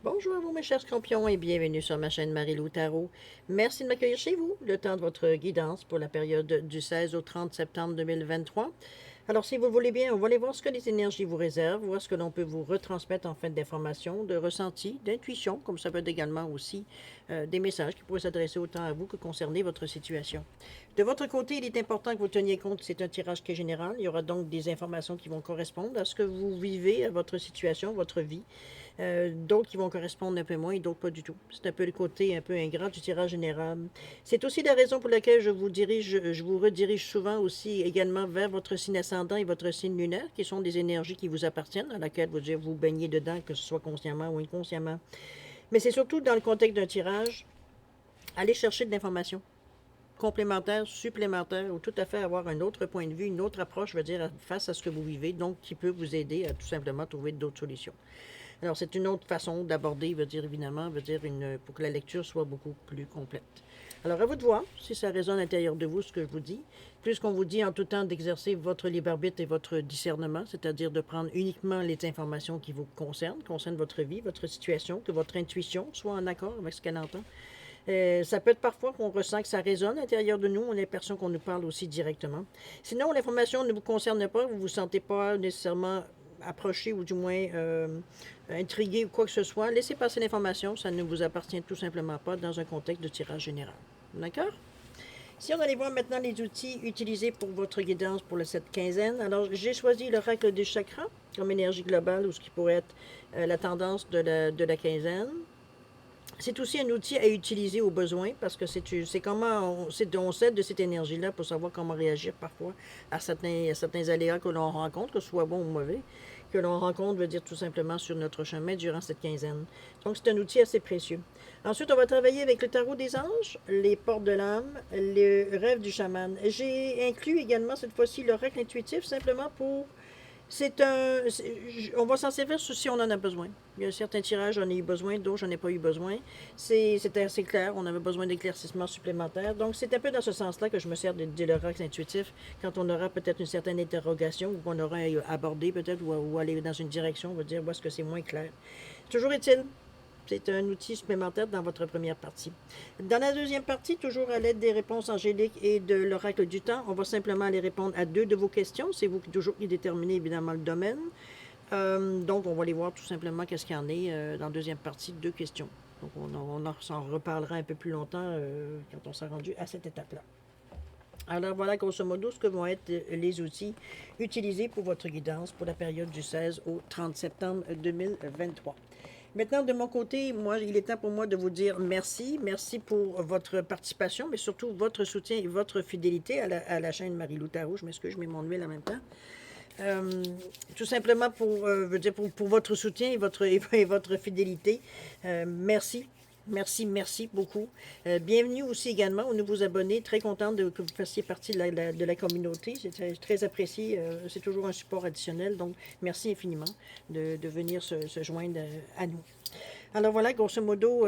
Bonjour à vous, mes chers scorpions, et bienvenue sur ma chaîne Marie-Lou Tarot. Merci de m'accueillir chez vous, le temps de votre guidance pour la période du 16 au 30 septembre 2023. Alors, si vous le voulez bien, on va aller voir ce que les énergies vous réservent, voir ce que l'on peut vous retransmettre en fait d'informations, de ressentis, d'intuition, comme ça peut être également aussi des messages qui pourraient s'adresser autant à vous que concerner votre situation. De votre côté, il est important que vous teniez compte que c'est un tirage qui est général. Il y aura donc des informations qui vont correspondre à ce que vous vivez, à votre situation, votre vie. D'autres qui vont correspondre un peu moins et d'autres pas du tout. C'est un peu le côté un peu ingrat du tirage général. C'est aussi la raison pour laquelle je vous redirige souvent aussi également vers votre signe ascendant et votre signe lunaire, qui sont des énergies qui vous appartiennent, dans laquelle vous baignez dedans, que ce soit consciemment ou inconsciemment. Mais c'est surtout dans le contexte d'un tirage, aller chercher de l'information complémentaire, supplémentaire, ou tout à fait avoir un autre point de vue, une autre approche, je veux dire, face à ce que vous vivez, donc qui peut vous aider à tout simplement trouver d'autres solutions. Alors, c'est une autre façon d'aborder, veut dire évidemment, pour que la lecture soit beaucoup plus complète. Alors, à vous de voir si ça résonne à l'intérieur de vous, ce que je vous dis. Puisqu'on vous dit en tout temps d'exercer votre libre arbitre et votre discernement, c'est-à-dire de prendre uniquement les informations qui vous concernent votre vie, votre situation, que votre intuition soit en accord avec ce qu'elle entend. Ça peut être parfois qu'on ressent que ça résonne à l'intérieur de nous, on a l'impression qu'on nous parle aussi directement. Sinon, l'information ne vous concerne pas, vous ne vous sentez pas nécessairement approché ou du moins intrigué ou quoi que ce soit, laissez passer l'information, ça ne vous appartient tout simplement pas dans un contexte de tirage général. D'accord? Si on allait voir maintenant les outils utilisés pour votre guidance pour cette quinzaine, alors j'ai choisi l'oracle des chakras comme énergie globale ou ce qui pourrait être la tendance de la quinzaine. C'est aussi un outil à utiliser au besoin parce que c'est comment on s'aide de cette énergie-là pour savoir comment réagir parfois à certains aléas que l'on rencontre, que ce soit bon ou mauvais, que l'on rencontre, veut dire tout simplement sur notre chemin durant cette quinzaine. Donc c'est un outil assez précieux. Ensuite, on va travailler avec le tarot des anges, les portes de l'âme, le rêve du chaman. J'ai inclus également cette fois-ci l'oracle intuitif simplement pour c'est un. On va s'en servir si on en a besoin. Il y a certains tirages, j'en ai eu besoin, d'autres, j'en ai pas eu besoin. C'était assez clair, on avait besoin d'éclaircissements supplémentaires. Donc, c'est un peu dans ce sens-là que je me sers de l'oracle intuitif quand on aura peut-être une certaine interrogation ou qu'on aura abordé peut-être ou aller dans une direction, on va dire où est-ce que c'est moins clair. Toujours est-il c'est un outil supplémentaire dans votre première partie. Dans la deuxième partie, toujours à l'aide des réponses angéliques et de l'oracle du temps, on va simplement aller répondre à deux de vos questions. C'est vous qui toujours qui déterminez évidemment le domaine. Donc, on va aller voir tout simplement qu'est-ce qu'il y en est dans la deuxième partie, deux questions. Donc, on s'en reparlera un peu plus longtemps quand on sera rendu à cette étape-là. Alors voilà, grosso modo, ce que vont être les outils utilisés pour votre guidance pour la période du 16 au 30 septembre 2023. Maintenant, de mon côté, moi, il est temps pour moi de vous dire merci. Merci pour votre participation, mais surtout votre soutien et votre fidélité à la chaîne Marie-Lou Tarot. Je m'excuse, je mets mon huile en même temps. Tout simplement pour votre soutien et votre fidélité. Merci. Merci, merci beaucoup. Bienvenue aussi également aux nouveaux abonnés. Très contente que vous fassiez partie de la communauté. C'est très apprécié. C'est toujours un support additionnel. Donc, merci infiniment de venir se joindre à nous. Alors voilà, grosso modo,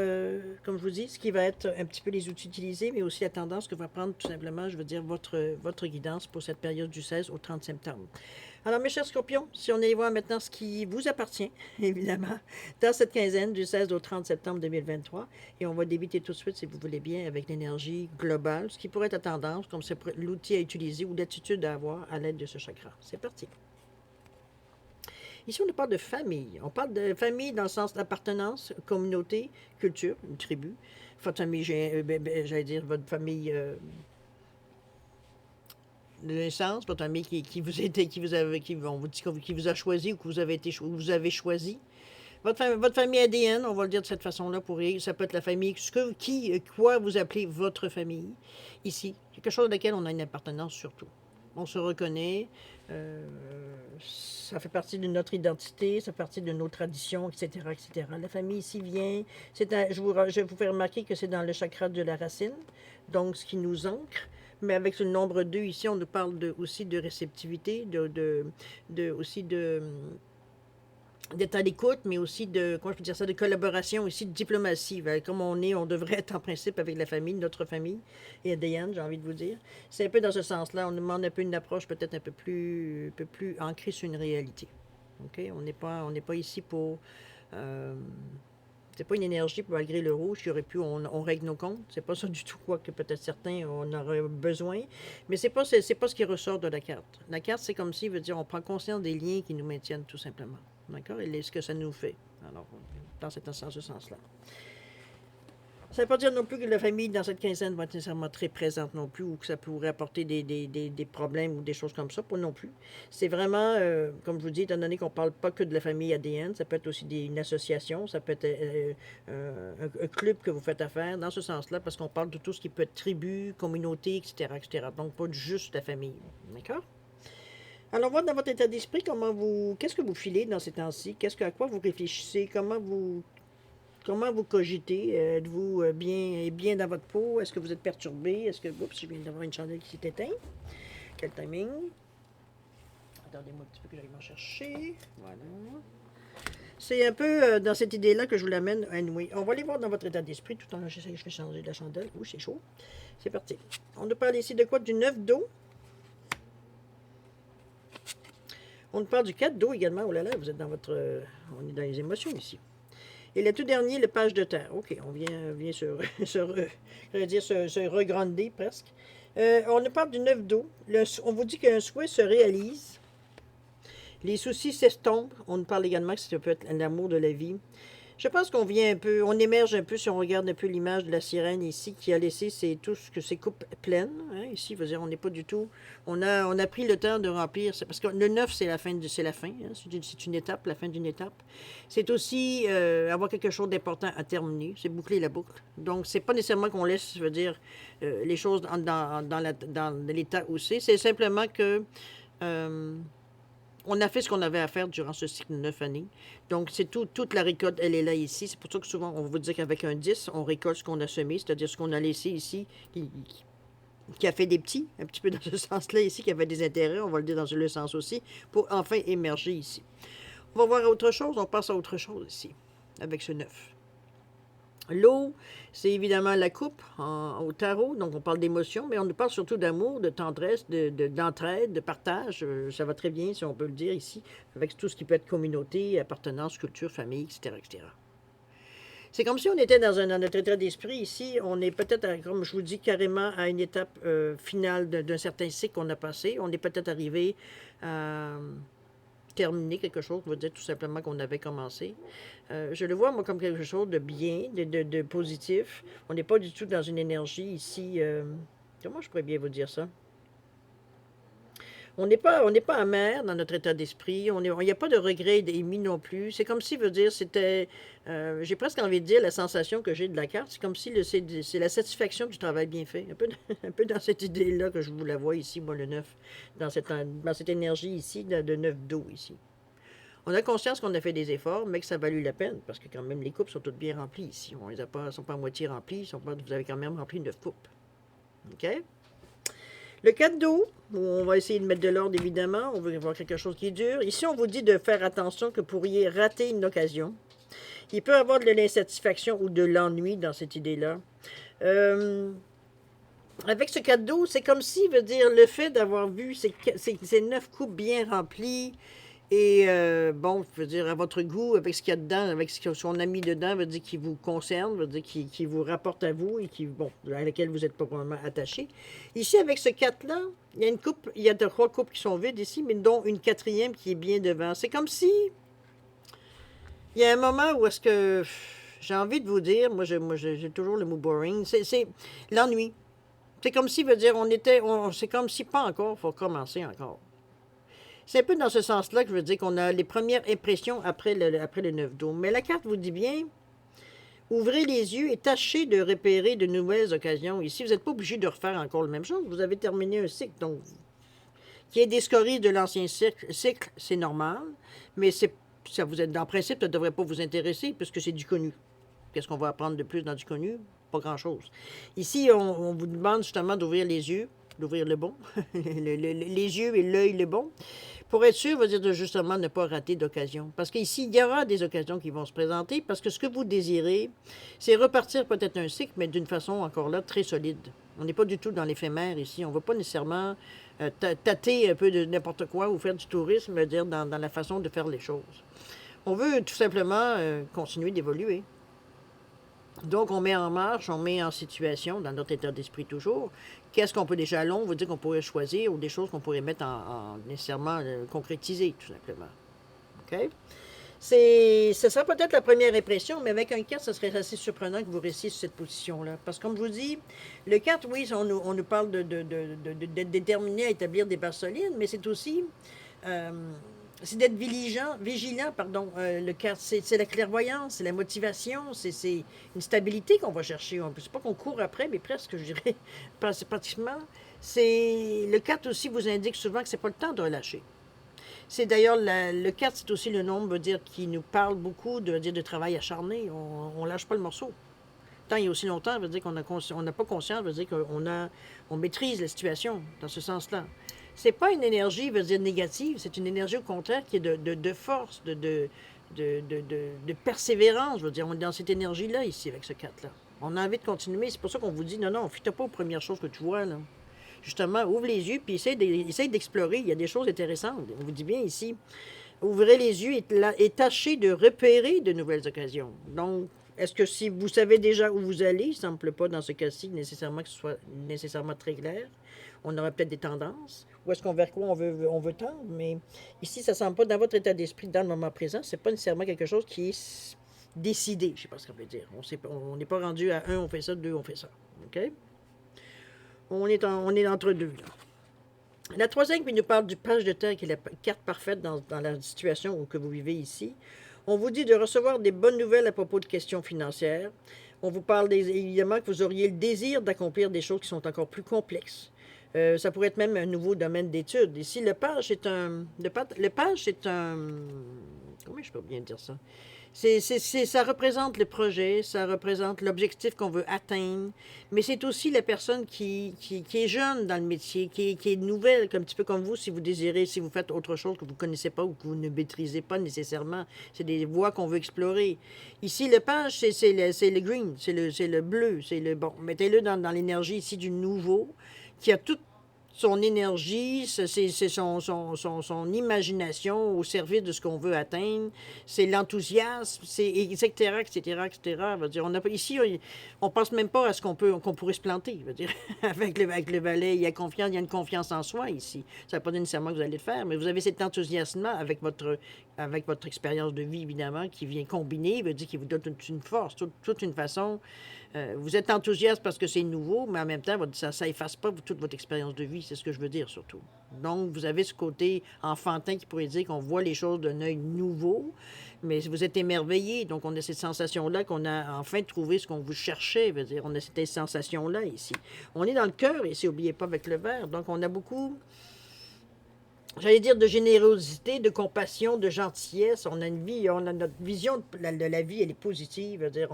comme je vous dis, ce qui va être un petit peu les outils utilisés, mais aussi la tendance que va prendre tout simplement, je veux dire, votre guidance pour cette période du 16 au 30 septembre. Alors, mes chers scorpions, si on allait voir maintenant ce qui vous appartient, évidemment, dans cette quinzaine du 16 au 30 septembre 2023, et on va débuter tout de suite, si vous voulez bien, avec l'énergie globale, ce qui pourrait être la tendance, comme c'est l'outil à utiliser ou l'attitude à avoir à l'aide de ce chakra. C'est parti. Ici, on parle de famille. On parle de famille dans le sens d'appartenance, communauté, culture, une tribu. Votre famille, j'allais dire, votre famille de naissance, votre famille qui vous était, qui vous avez, qui, on vous dit, qui vous a choisi ou que vous avez été, vous avez choisi. Votre famille ADN, on va le dire de cette façon-là, ça peut être la famille, quoi vous appelez votre famille, ici. Quelque chose de laquelle on a une appartenance surtout. On se reconnaît, euh, ça fait partie de notre identité, ça fait partie de nos traditions, etc., etc. La famille ici vient, je vous fais remarquer que c'est dans le chakra de la racine, donc ce qui nous ancre. Mais avec le nombre 2 ici, on nous parle aussi de réceptivité, aussi d'être à l'écoute, mais aussi comment je peux dire ça, de collaboration, aussi de diplomatie. Comme on devrait être en principe avec la famille, notre famille, et ADN, j'ai envie de vous dire. C'est un peu dans ce sens-là. On nous demande un peu une approche peut-être un peu plus ancrée sur une réalité. OK? On n'est pas ici pour C'est pas une énergie, malgré le rouge, qui aurait pu, on règle nos comptes. C'est pas ça du tout, quoi, que peut-être certains, on aurait besoin. Mais c'est pas ce qui ressort de la carte. La carte, c'est comme si, veut dire, on prend conscience des liens qui nous maintiennent, tout simplement. D'accord? Et ce que ça nous fait. Alors, dans ce sens-là. Ça ne veut pas dire non plus que la famille, dans cette quinzaine, va être nécessairement très présente non plus, ou que ça pourrait apporter des problèmes ou des choses comme ça, pas non plus. C'est vraiment, comme je vous dis, étant donné qu'on ne parle pas que de la famille ADN, ça peut être aussi une association, ça peut être un club que vous faites affaire, dans ce sens-là, parce qu'on parle de tout ce qui peut être tribu, communauté, etc., etc. Donc, pas juste la famille. D'accord? Alors, voir dans votre état d'esprit, qu'est-ce que vous filez dans ces temps-ci? À quoi vous réfléchissez? Comment vous cogitez? Êtes-vous bien dans votre peau? Est-ce que vous êtes perturbé? Est-ce que... Oups, je viens d'avoir une chandelle qui s'est éteinte. Quel timing? Attendez-moi un petit peu que j'aille m'en chercher. Voilà. C'est un peu dans cette idée-là que je vous l'amène. Anyway, on va aller voir dans votre état d'esprit. Tout en je vais changer la chandelle. Ouh, c'est chaud. C'est parti. On nous parle ici de quoi? Du 9 d'eau. On nous parle du 4 d'eau également. Oh là là, vous êtes dans votre... on est dans les émotions ici. Et le tout dernier, le page de terre. OK, on vient se regrander presque. On nous parle du 9 d'eau. On vous dit qu'un souhait se réalise. Les soucis s'estompent. On nous parle également que ça peut être l'amour de la vie. Je pense qu'on vient un peu, on émerge un peu si on regarde un peu l'image de la sirène ici qui a laissé tout ce que ses coupes pleines. Hein, ici, veut dire, on n'est pas du tout. On a pris le temps de remplir. C'est parce que le 9, c'est la fin. Hein, c'est une étape, la fin d'une étape. C'est aussi avoir quelque chose d'important à terminer. C'est boucler la boucle. Donc, c'est pas nécessairement qu'on laisse, je veux dire, les choses dans l'état où c'est. C'est simplement que on a fait ce qu'on avait à faire durant ce cycle de 9 années. Donc, c'est toute la récolte, elle est là ici. C'est pour ça que souvent, on vous dit qu'avec un 10, on récolte ce qu'on a semé, c'est-à-dire ce qu'on a laissé ici, qui a fait des petits, un petit peu dans ce sens-là ici, qui avait des intérêts, on va le dire dans le sens aussi, pour enfin émerger ici. On va voir autre chose, on passe à autre chose ici, avec ce 9. L'eau, c'est évidemment la coupe au tarot, donc on parle d'émotion, mais on nous parle surtout d'amour, de tendresse, d'entraide, de partage. Ça va très bien, si on peut le dire ici, avec tout ce qui peut être communauté, appartenance, culture, famille, etc., etc. C'est comme si on était dans notre état d'esprit ici. On est peut-être, comme je vous dis, carrément à une étape finale d'un certain cycle qu'on a passé. On est peut-être arrivé à terminer quelque chose, on va dire tout simplement qu'on avait commencé. Je le vois, moi, comme quelque chose de bien, de positif. On n'est pas du tout dans une énergie ici... comment je pourrais bien vous dire ça? On n'est pas amer dans notre état d'esprit. Il n'y a pas de regret émis non plus. C'est comme si, veut dire, c'était... j'ai presque envie de dire la sensation que j'ai de la carte. C'est comme si c'est la satisfaction du travail bien fait. Un peu dans cette idée-là que je vous la vois ici, moi, le 9. Dans cette énergie ici, de 9 d'eau ici. On a conscience qu'on a fait des efforts, mais que ça a valu la peine, parce que quand même, les coupes sont toutes bien remplies ici. On les a pas, sont pas à moitié remplies, vous avez quand même rempli 9 coupes. OK? Le 4 d'eau, on va essayer de mettre de l'ordre, évidemment. On veut voir quelque chose qui est dur. Ici, on vous dit de faire attention que vous pourriez rater une occasion. Il peut y avoir de l'insatisfaction ou de l'ennui dans cette idée-là. Avec ce 4 d'eau, c'est comme si, veut dire, le fait d'avoir vu ces 9 coupes bien remplies, et bon, je veux dire, à votre goût, avec ce qu'il y a dedans, avec ce qu'on a mis dedans, veut dire qui vous concerne, veut dire qui vous rapporte à vous et à laquelle vous n'êtes pas probablement attaché. Ici, avec ce 4-là, il y a 3 coupes qui sont vides ici, mais dont une quatrième qui est bien devant. C'est comme si il y a un moment où est-ce que j'ai envie de vous dire, moi j'ai toujours le mot boring, c'est l'ennui. C'est comme si, veut dire, c'est comme si pas encore, il faut commencer encore. C'est un peu dans ce sens-là que je veux dire qu'on a les premières impressions après le 9 d'eau. Mais la carte vous dit bien, ouvrez les yeux et tâchez de repérer de nouvelles occasions. Ici, vous n'êtes pas obligé de refaire encore la même chose. Vous avez terminé un cycle. Donc, qu'il y ait des scories de l'ancien cycle, c'est normal. Mais ça vous êtes, en principe, ça ne devrait pas vous intéresser puisque c'est du connu. Qu'est-ce qu'on va apprendre de plus dans du connu? Pas grand-chose. Ici, on vous demande justement d'ouvrir les yeux, d'ouvrir le bon, les yeux et l'œil le bon, pour être sûr, va dire de justement ne pas rater d'occasion. Parce qu'ici, il y aura des occasions qui vont se présenter, parce que ce que vous désirez, c'est repartir peut-être un cycle, mais d'une façon encore là très solide. On n'est pas du tout dans l'éphémère ici. On ne va pas nécessairement tâter un peu de n'importe quoi ou faire du tourisme, dire dans la façon de faire les choses. On veut tout simplement continuer d'évoluer. Donc, on met en marche, on met en situation, dans notre état d'esprit toujours, qu'est-ce qu'on peut déjà long, veut dire qu'on pourrait choisir, ou des choses qu'on pourrait mettre nécessairement concrétiser, tout simplement. OK? Ce sera peut-être la première impression, mais avec un 4, ce serait assez surprenant que vous restiez sur cette position-là. Parce que, comme je vous dis, le 4, oui, on nous parle de déterminer à établir des bases solides, mais c'est aussi c'est d'être vigilant, pardon. Le 4, c'est la clairvoyance, c'est la motivation, c'est une stabilité qu'on va chercher. C'est pas qu'on court après, mais presque, je dirais, pratiquement. Le 4 aussi vous indique souvent que c'est pas le temps de relâcher. C'est d'ailleurs le 4, c'est aussi le nombre, veut dire, qui nous parle beaucoup de travail acharné. On lâche pas le morceau. Tant il y a aussi longtemps, veut dire qu'on n'a pas conscience, veut dire on maîtrise la situation dans ce sens-là. C'est pas une énergie, veut dire, négative, c'est une énergie au contraire qui est de force, de persévérance. Je veux dire, on est dans cette énergie-là ici avec ce 4-là. On a envie de continuer. C'est pour ça qu'on vous dit, non, non, ne pas aux premières choses que tu vois, là. Justement, ouvre les yeux, puis essaye d'explorer. Il y a des choses intéressantes. On vous dit bien ici, ouvrez les yeux et tâchez de repérer de nouvelles occasions. Donc, est-ce que si vous savez déjà où vous allez, il ne semble pas dans ce cas-ci nécessairement que ce soit nécessairement très clair. On aura peut-être des tendances. Où est-ce qu'on vers quoi on veut tendre, mais ici, ça ne semble pas dans votre état d'esprit, dans le moment présent, c'est pas nécessairement quelque chose qui est décidé, je ne sais pas ce qu'on veut dire. On n'est pas rendu à un, on fait ça, deux, on fait ça. OK? On est entre deux, là. La troisième qui nous parle du page de terre, qui est la carte parfaite dans la situation que vous vivez ici. On vous dit de recevoir des bonnes nouvelles à propos de questions financières. On vous parle évidemment que vous auriez le désir d'accomplir des choses qui sont encore plus complexes. Ça pourrait être même un nouveau domaine d'étude. Ici, le page, c'est un... Le page, c'est un... Comment je peux bien dire ça? Ça représente le projet, ça représente l'objectif qu'on veut atteindre, mais c'est aussi la personne qui est jeune dans le métier, qui est nouvelle, un petit peu comme vous, si vous désirez, si vous faites autre chose que vous ne connaissez pas ou que vous ne maîtrisez pas nécessairement. C'est des voies qu'on veut explorer. Ici, le page, c'est le green, c'est le bleu, c'est le bon. Mettez-le dans l'énergie ici du nouveau, qui a tout son énergie, c'est son imagination au service de ce qu'on veut atteindre, c'est l'enthousiasme, c'est etc., etc., etc. Dire, ici, on pense même pas à ce qu'on pourrait se planter. Dire, avec le valet, il y a une confiance en soi ici. Ça ne veut pas nécessairement que vous allez le faire, mais vous avez cet enthousiasme-là avec votre expérience de vie, évidemment, qui vient combiner, veut dire qu'il vous donne une force, toute une façon. Vous êtes enthousiaste parce que c'est nouveau, mais en même temps, ça efface pas toute votre expérience de vie, c'est ce que je veux dire surtout. Donc, vous avez ce côté enfantin qui pourrait dire qu'on voit les choses d'un œil nouveau, mais vous êtes émerveillé. Donc, on a cette sensation-là qu'on a enfin trouvé ce qu'on vous cherchait. Veut dire, on a cette sensation-là ici. On est dans le cœur ici, n'oubliez pas, avec le verre. Donc, on a beaucoup, j'allais dire, de générosité, de compassion, de gentillesse. On a une vie, on a notre vision de la vie, elle est positive. Veut dire,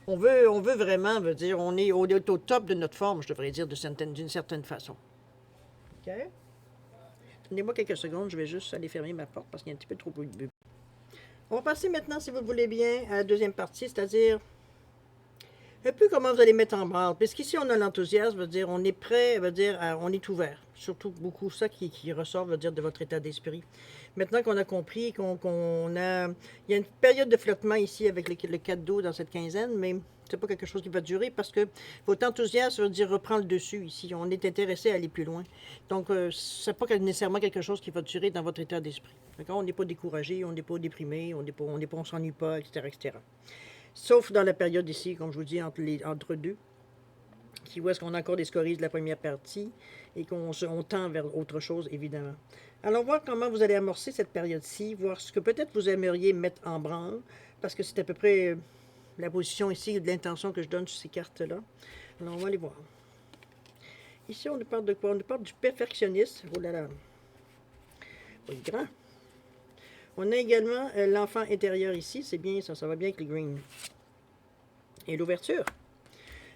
on veut vraiment, veut dire, on est au top de notre forme, je devrais dire, d'une certaine façon. OK? Donnez-moi quelques secondes, je vais juste aller fermer ma porte parce qu'il y a un petit peu trop de bruit. On va passer maintenant, si vous le voulez bien, à la deuxième partie, c'est-à-dire un peu comment vous allez mettre en branle. Puisqu'ici, on a l'enthousiasme, veut dire, on est prêt, veut dire, on est ouvert. Surtout beaucoup ça qui ressort, veut dire, de votre état d'esprit. Maintenant qu'on a compris qu'on a... Il y a une période de flottement ici avec le 4 d'eau dans cette quinzaine, mais c'est pas quelque chose qui va durer parce que votre enthousiasme, veut dire, reprend le dessus ici. On est intéressé à aller plus loin. Donc, c'est pas nécessairement quelque chose qui va durer dans votre état d'esprit. On n'est pas découragé, on n'est pas déprimé, on s'ennuie pas, etc., etc. Sauf dans la période ici, comme je vous dis, entre deux, où est-ce qu'on a encore des scories de la première partie et qu'on tend vers autre chose, évidemment. Allons voir comment vous allez amorcer cette période-ci, voir ce que peut-être vous aimeriez mettre en branle, parce que c'est à peu près la position ici de l'intention que je donne sur ces cartes-là. Alors, on va aller voir. Ici, on nous parle de quoi? On nous parle du perfectionniste. Oh là là! Oui, grand. On a également l'enfant intérieur ici. C'est bien ça, ça va bien avec le green. Et l'ouverture.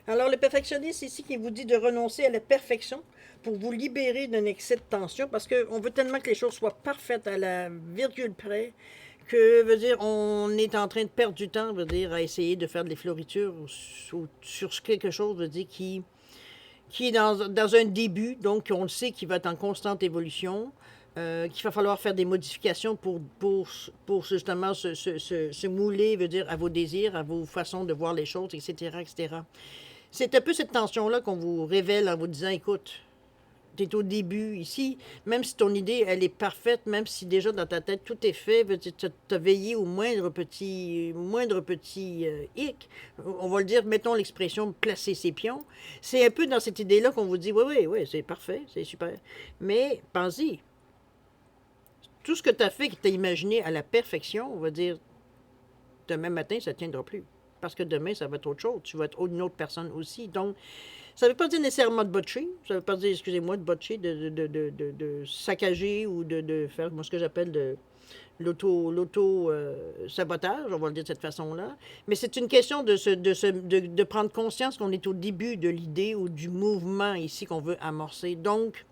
Alors, le perfectionniste ici qui vous dit de renoncer à la perfection pour vous libérer d'un excès de tension parce qu'on veut tellement que les choses soient parfaites à la virgule près que, veut dire, on est en train de perdre du temps, veut dire, à essayer de faire des floritures sur quelque chose, veut dire, qui est dans un début, donc on le sait qu'il va être en constante évolution. qu'il va falloir faire des modifications pour justement se mouler, veut dire, à vos désirs, à vos façons de voir les choses, etc., etc. C'est un peu cette tension-là qu'on vous révèle en vous disant, écoute, tu es au début ici, même si ton idée, elle est parfaite, même si déjà dans ta tête, tout est fait, tu as veillé au moindre petit hic, on va le dire, mettons l'expression placer ses pions. C'est un peu dans cette idée-là qu'on vous dit, oui, oui, oui, c'est parfait, c'est super. Mais pense-y, tout ce que tu as fait, que tu as imaginé à la perfection, on va dire, demain matin, ça ne tiendra plus. Parce que demain, ça va être autre chose. Tu vas être une autre personne aussi. Donc, ça ne veut pas dire nécessairement de botcher. Ça ne veut pas dire, excusez-moi, de botcher, de saccager ou de faire moi, ce que j'appelle de l'auto-sabotage, on va le dire de cette façon-là. Mais c'est une question de prendre conscience qu'on est au début de l'idée ou du mouvement ici qu'on veut amorcer. Donc,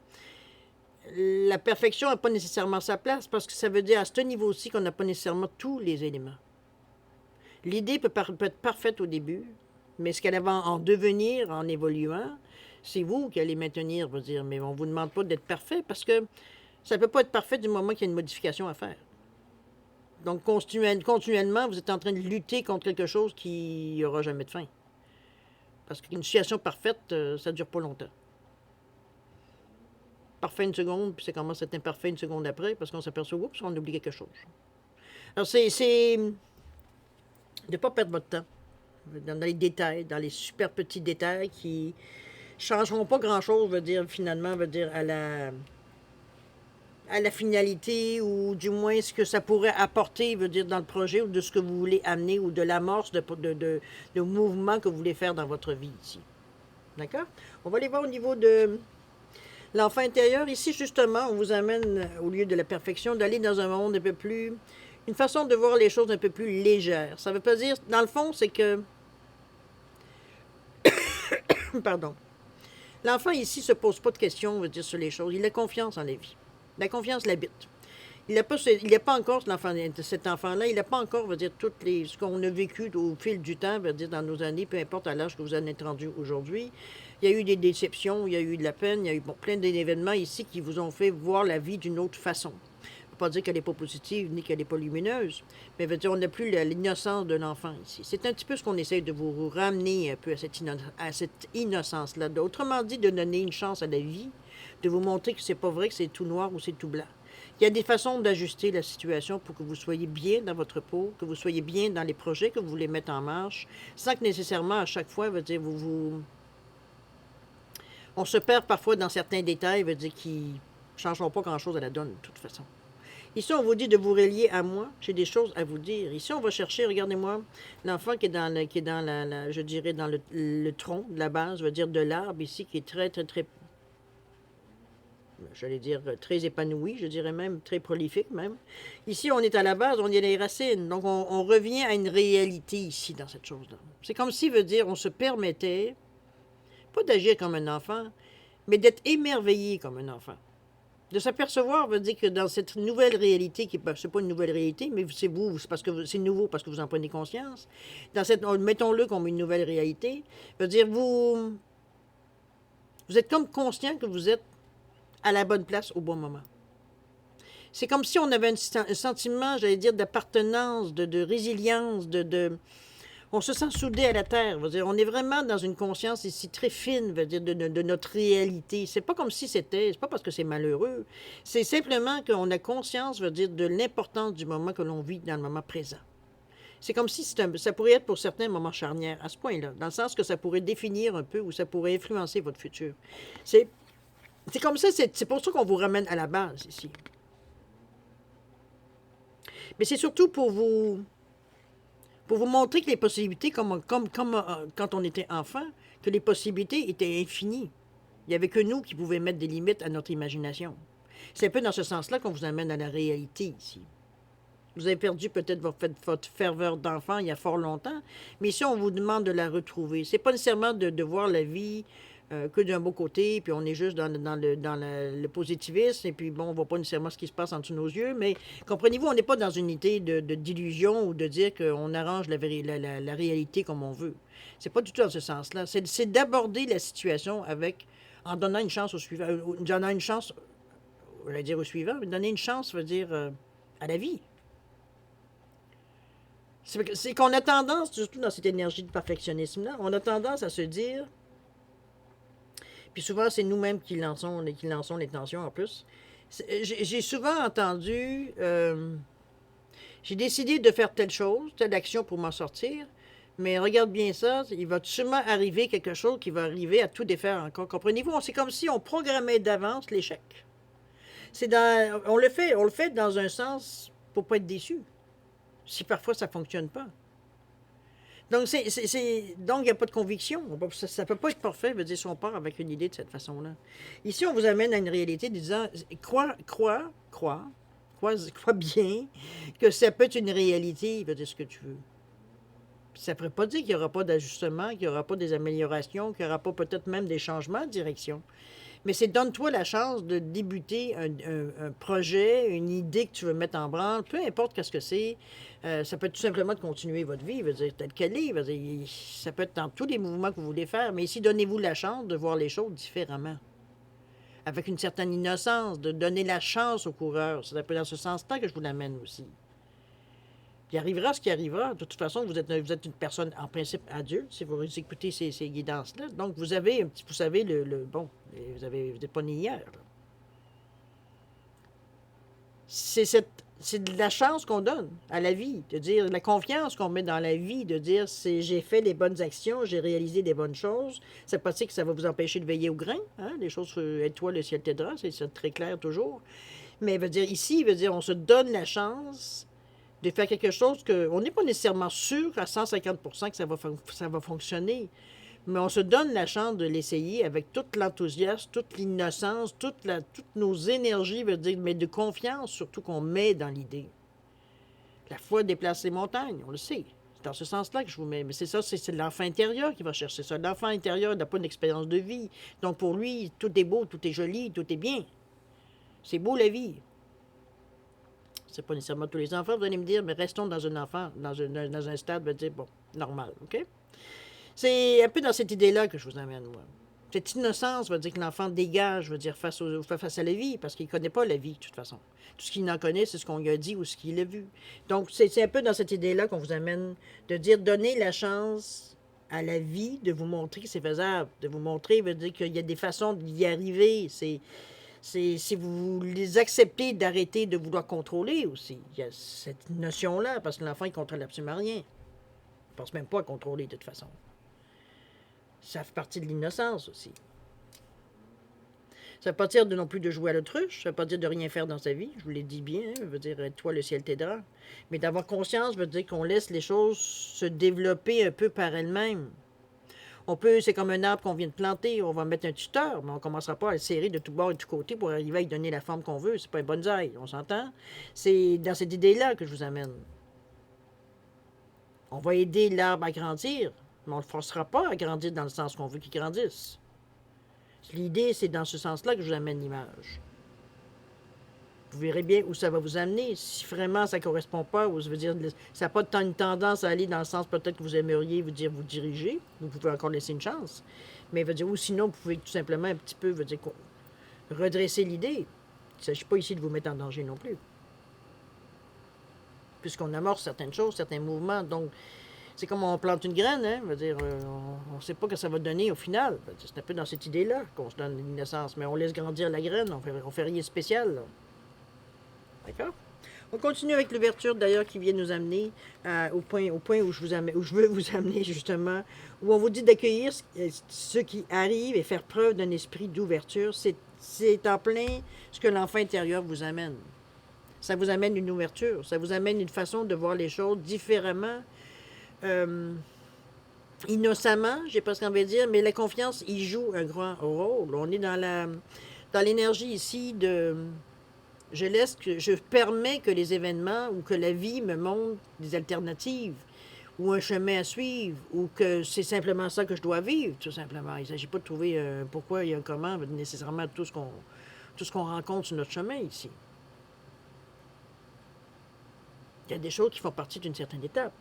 la perfection n'a pas nécessairement sa place parce que ça veut dire à ce niveau-ci qu'on n'a pas nécessairement tous les éléments. L'idée peut être parfaite au début, mais ce qu'elle va en devenir en évoluant, c'est vous qui allez maintenir, vous dire, mais on ne vous demande pas d'être parfait parce que ça ne peut pas être parfait du moment qu'il y a une modification à faire. Donc, continuellement, vous êtes en train de lutter contre quelque chose qui n'aura jamais de fin. Parce qu'une situation parfaite, ça ne dure pas longtemps. Parfait une seconde, puis ça commence à être imparfait une seconde après, parce qu'on s'aperçoit, oups, on oublie quelque chose. Alors, c'est de ne pas perdre votre temps dans les détails, dans les super petits détails qui changeront pas grand-chose, veut dire, finalement, veut dire, à la finalité, ou du moins ce que ça pourrait apporter, veut dire, dans le projet, ou de ce que vous voulez amener, ou de l'amorce de mouvement que vous voulez faire dans votre vie ici. D'accord? On va aller voir au niveau de l'enfant intérieur. Ici, justement, on vous amène, au lieu de la perfection, d'aller dans un monde un peu plus... une façon de voir les choses un peu plus légère. Ça veut pas dire... Dans le fond, c'est que... Pardon. L'enfant ici se pose pas de questions, on veut dire, sur les choses. Il a confiance en la vie. La confiance l'habite. Il n'a pas encore, cet enfant-là, il n'a pas encore, veut dire, ce qu'on a vécu au fil du temps, veut dire, dans nos années, peu importe à l'âge que vous en êtes rendu aujourd'hui. Il y a eu des déceptions, il y a eu de la peine, il y a eu plein d'événements ici qui vous ont fait voir la vie d'une autre façon. Je ne veux pas dire qu'elle n'est pas positive, ni qu'elle n'est pas lumineuse, mais veut dire, on n'a plus l'innocence de l'enfant ici. C'est un petit peu ce qu'on essaie de vous ramener un peu à cette innocence-là. Autrement dit, de donner une chance à la vie, de vous montrer que c'est pas vrai que c'est tout noir ou c'est tout blanc. Il y a des façons d'ajuster la situation pour que vous soyez bien dans votre peau, que vous soyez bien dans les projets que vous voulez mettre en marche, sans que nécessairement à chaque fois, veut dire, on se perd parfois dans certains détails, veut dire, qui ne changeront pas grand-chose à la donne, de toute façon. Ici, on vous dit de vous relier à moi. J'ai des choses à vous dire. Ici, on va chercher, regardez-moi, l'enfant qui est dans, je dirais, dans le tronc de la base, veut dire de l'arbre ici, qui est très, très, très, j'allais dire, très épanoui, je dirais même très prolifique même. Ici, on est à la base, on y a les racines. Donc, on revient à une réalité ici, dans cette chose-là. C'est comme si, veut dire, on se permettait, pas d'agir comme un enfant, mais d'être émerveillé comme un enfant. De s'apercevoir, veut dire que dans cette nouvelle réalité, qui c'est pas une nouvelle réalité, mais c'est vous, c'est parce que c'est nouveau, parce que vous en prenez conscience. Mettons-le comme une nouvelle réalité, veut dire, vous êtes comme conscient que vous êtes à la bonne place au bon moment. C'est comme si on avait un sentiment, j'allais dire, d'appartenance, de résilience, on se sent soudé à la terre. Veut dire, on est vraiment dans une conscience ici très fine, veut dire, de notre réalité. C'est pas comme si c'est pas parce que c'est malheureux. C'est simplement qu'on a conscience, veut dire, de l'importance du moment que l'on vit dans le moment présent. C'est comme si ça pourrait être pour certains un moment charnière, à ce point-là, dans le sens que ça pourrait définir un peu ou ça pourrait influencer votre futur. C'est comme ça, c'est pour ça qu'on vous ramène à la base ici. Mais c'est surtout pour vous montrer que les possibilités, comme quand on était enfant, que les possibilités étaient infinies. Il n'y avait que nous qui pouvions mettre des limites à notre imagination. C'est un peu dans ce sens-là qu'on vous amène à la réalité ici. Vous avez perdu peut-être votre ferveur d'enfant il y a fort longtemps, mais ici, on vous demande de la retrouver. C'est pas nécessairement de voir la vie que d'un beau côté, puis on est juste dans le positivisme, et puis bon, on ne voit pas nécessairement ce qui se passe en dessous de nos yeux, mais comprenez-vous, on n'est pas dans une idée d'illusion ou de dire qu'on arrange la réalité comme on veut. C'est pas du tout dans ce sens-là. C'est d'aborder la situation en donnant une chance au suivant, en donnant une chance je vais dire au suivant, mais donner une chance, veut dire à la vie. C'est qu'on a tendance, surtout dans cette énergie de perfectionnisme-là, on a tendance à se dire, puis souvent c'est nous-mêmes qui lançons les tensions en plus. J'ai souvent entendu, j'ai décidé de faire telle chose, telle action pour m'en sortir, mais regarde bien ça, il va sûrement arriver quelque chose qui va arriver à tout défaire encore. Comprenez-vous? C'est comme si on programmait d'avance l'échec. On le fait dans un sens pour ne pas être déçu. Si parfois ça ne fonctionne pas. Donc, donc il n'y a pas de conviction. Ça ne peut pas être parfait, veut dire, si on part avec une idée de cette façon-là. Ici, on vous amène à une réalité disant, crois bien que ça peut être une réalité, veut dire ce que tu veux. Ça ne pourrait pas dire qu'il n'y aura pas d'ajustement, qu'il n'y aura pas des améliorations, qu'il n'y aura pas peut-être même des changements de direction. Mais c'est donne-toi la chance de débuter un projet, une idée que tu veux mettre en branle, peu importe qu'est-ce que c'est. Ça peut être tout simplement de continuer votre vie, veut dire, telle qu'elle est. Veut dire, ça peut être dans tous les mouvements que vous voulez faire, mais ici, donnez-vous la chance de voir les choses différemment. Avec une certaine innocence, de donner la chance aux coureurs. C'est un peu dans ce sens-là que je vous l'amène aussi. Il arrivera ce qui arrivera. De toute façon, vous êtes une personne, en principe, adulte, si vous écoutez ces guidances-là. Donc, vous avez un petit, vous savez, bon, vous n'êtes pas né hier. C'est de la chance qu'on donne à la vie, de dire la confiance qu'on met dans la vie, de dire j'ai fait les bonnes actions, j'ai réalisé des bonnes choses. C'est pas dire que ça va vous empêcher de veiller au grain. Hein? Les choses, aide-toi, le ciel t'aidera, c'est très clair toujours. Mais veut dire ici, veut dire on se donne la chance de faire quelque chose qu'on n'est pas nécessairement sûr à 150% que ça va fonctionner. Mais on se donne la chance de l'essayer avec tout l'enthousiasme, toute l'innocence, toutes nos énergies, veut dire, mais de confiance surtout qu'on met dans l'idée. La foi déplace les montagnes, on le sait. C'est dans ce sens-là que je vous mets. Mais c'est ça, c'est l'enfant intérieur qui va chercher ça. L'enfant intérieur n'a pas une expérience de vie. Donc pour lui, tout est beau, tout est joli, tout est bien. C'est beau la vie. C'est pas nécessairement tous les enfants, vous allez me dire, mais restons dans un enfant, dans un stade, veut dire, bon, normal, OK? C'est un peu dans cette idée-là que je vous amène, moi. Cette innocence veut dire que l'enfant dégage, veut dire face à la vie, parce qu'il ne connaît pas la vie, de toute façon. Tout ce qu'il en connaît, c'est ce qu'on lui a dit ou ce qu'il a vu. Donc, c'est un peu dans cette idée-là qu'on vous amène de dire, donnez la chance à la vie de vous montrer que c'est faisable, de vous montrer, veut dire qu'il y a des façons d'y arriver, si vous les acceptez d'arrêter de vouloir contrôler aussi. Il y a cette notion-là, parce que l'enfant, il ne contrôle absolument rien. Il ne pense même pas à contrôler, de toute façon. Ça fait partie de l'innocence aussi. Ça ne veut pas dire non plus de jouer à l'autruche, ça ne veut pas dire de rien faire dans sa vie, je vous l'ai dit bien, ça veut dire toi, le ciel t'aidera. Mais d'avoir conscience veut dire qu'on laisse les choses se développer un peu par elles-mêmes. C'est comme un arbre qu'on vient de planter, on va mettre un tuteur, mais on ne commencera pas à le serrer de tous bords et de tous côtés pour arriver à lui donner la forme qu'on veut. C'est pas un bonsaï, on s'entend? C'est dans cette idée-là que je vous amène. On va aider l'arbre à grandir, mais on ne le forcera pas à grandir dans le sens qu'on veut qu'il grandisse. L'idée, c'est dans ce sens-là que je vous amène l'image. Vous verrez bien où ça va vous amener. Si vraiment ça ne correspond pas, ou ça veut dire ça n'a pas tant une tendance à aller dans le sens peut-être que vous aimeriez vous diriger, vous pouvez encore laisser une chance. Mais veut dire, ou sinon, vous pouvez tout simplement un petit peu redresser l'idée. Il ne s'agit pas ici de vous mettre en danger non plus. Puisqu'on amorce certaines choses, certains mouvements. Donc, c'est comme on plante une graine, hein? Veut dire, on ne sait pas ce que ça va donner au final. C'est un peu dans cette idée-là qu'on se donne l'innocence. Mais on laisse grandir la graine, on fait rien de spécial, là. D'accord? On continue avec l'ouverture d'ailleurs qui vient nous amener au point où je veux vous amener justement, où on vous dit d'accueillir ceux qui arrivent et faire preuve d'un esprit d'ouverture. C'est en plein ce que l'enfant intérieur vous amène. Ça vous amène une ouverture, ça vous amène une façon de voir les choses différemment, innocemment, j'ai presque envie de dire, mais la confiance y joue un grand rôle. On est dans l'énergie ici de... Je permets que les événements ou que la vie me montre des alternatives ou un chemin à suivre ou que c'est simplement ça que je dois vivre, tout simplement. Il ne s'agit pas de trouver pourquoi et un comment, nécessairement tout ce qu'on rencontre sur notre chemin ici. Il y a des choses qui font partie d'une certaine étape.